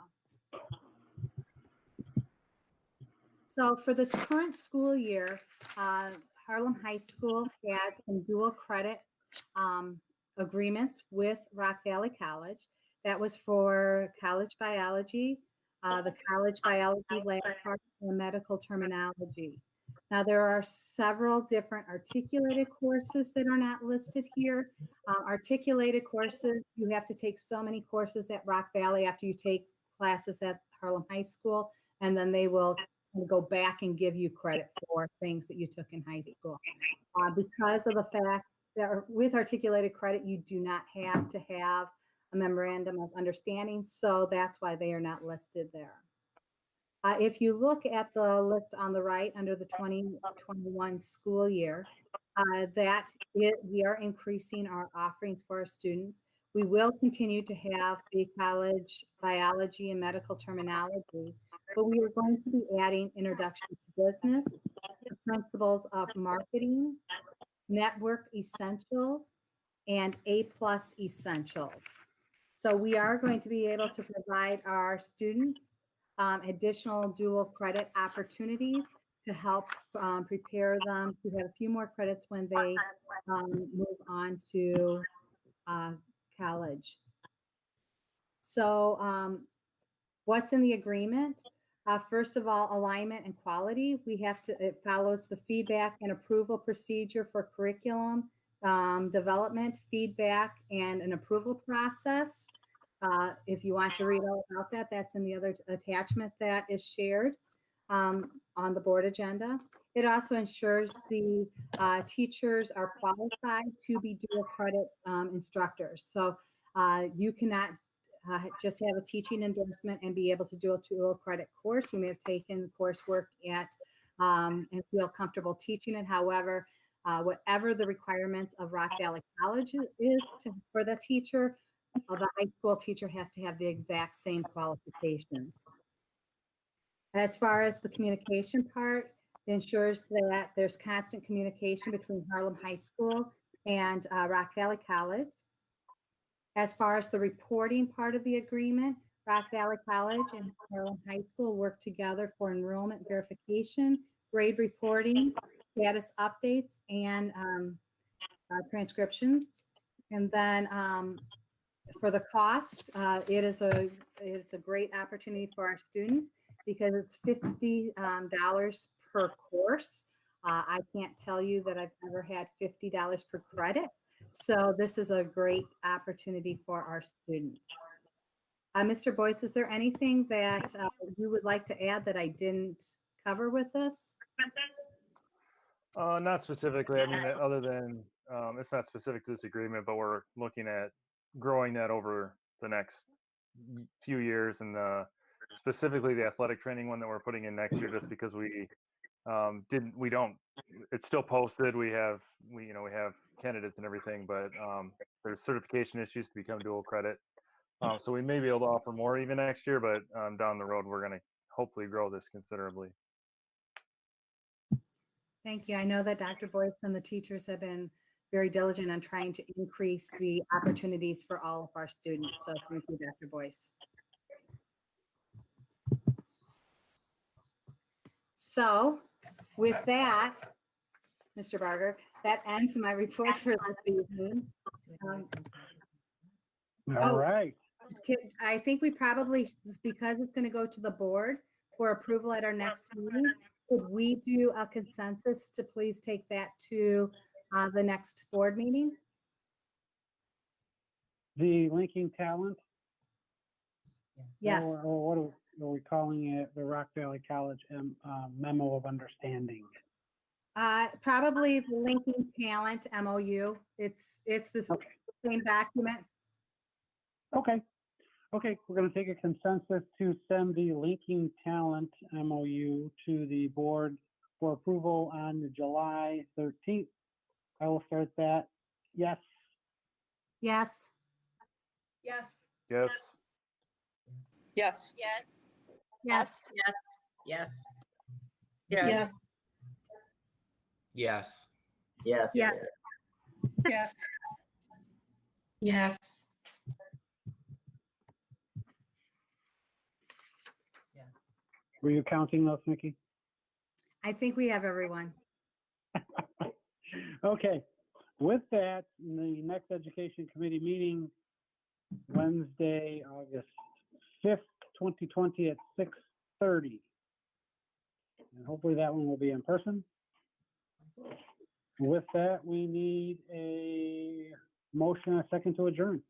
H: So for this current school year, Harlem High School had some dual credit agreements with Rock Valley College. That was for college biology, the college biology lab part, and medical terminology. Now, there are several different articulated courses that are not listed here. Articulated courses, you have to take so many courses at Rock Valley after you take classes at Harlem High School, and then they will go back and give you credit for things that you took in high school. Because of the fact that with articulated credit, you do not have to have a memorandum of understanding, so that's why they are not listed there. If you look at the list on the right under the 2021 school year, we are increasing our offerings for our students. We will continue to have the college biology and medical terminology, but we are going to be adding introduction to business, the principles of marketing, network essentials, and A+ essentials. So we are going to be able to provide our students additional dual credit opportunities to help prepare them to have a few more credits when they move on to college. So what's in the agreement? First of all, alignment and quality. It follows the feedback and approval procedure for curriculum development, feedback, and an approval process. If you want to read all about that, that's in the other attachment that is shared on the board agenda. It also ensures the teachers are qualified to be dual credit instructors. So you cannot just have a teaching endorsement and be able to do a dual credit course. You may have taken coursework at and feel comfortable teaching it. However, whatever the requirements of Rock Valley College is for the teacher, the high school teacher has to have the exact same qualifications. As far as the communication part, it ensures that there's constant communication between Harlem High School and Rock Valley College. As far as the reporting part of the agreement, Rock Valley College and Harlem High School work together for enrollment verification, grade reporting, status updates, and transcriptions. And then for the cost, it's a great opportunity for our students because it's $50 per course. I can't tell you that I've ever had $50 per credit. So this is a great opportunity for our students. Mr. Boyce, is there anything that you would like to add that I didn't cover with this?
F: Not specifically. I mean, other than it's not specific to this agreement, but we're looking at growing that over the next few years, and specifically the athletic training one that we're putting in next year, just because it's still posted. We have candidates and everything, but there's certification issues to become dual credit. So we may be able to offer more even next year, but down the road, we're going to hopefully grow this considerably.
H: Thank you. I know that Dr. Boyce and the teachers have been very diligent on trying to increase the opportunities for all of our students. So thank you, Dr. Boyce. So with that, Mr. Barger, that ends my report for this evening.
A: All right.
H: I think we probably, because it's going to go to the board for approval at our next meeting, could we do a consensus to please take that to the next board meeting?
A: The linking talent?
H: Yes.
A: Or what are we calling it? The Rock Valley College memo of understanding.
H: Probably the linking talent MOU. It's the same document.
A: Okay. Okay, we're going to take a consensus to send the linking talent MOU to the board for approval on July 13th. I will start that. Yes.
H: Yes.
N: Yes.
F: Yes.
E: Yes.
M: Yes.
H: Yes.
D: Yes.
K: Yes.
L: Yes.
G: Yes.
K: Yes.
E: Yes.
J: Yes.
A: Were you counting those, Nikki?
H: I think we have everyone.
A: Okay. With that, the next education committee meeting, Wednesday, August 5th, 2020 at 6:30. And hopefully that one will be in person. With that, we need a motion and a second to adjourn.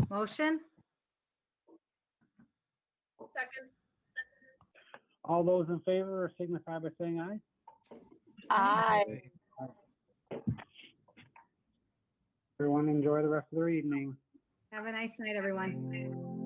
H: Motion?
N: Second.
A: All those in favor signify by saying aye.
M: Aye.
A: Everyone enjoy the rest of their evening.
H: Have a nice night, everyone.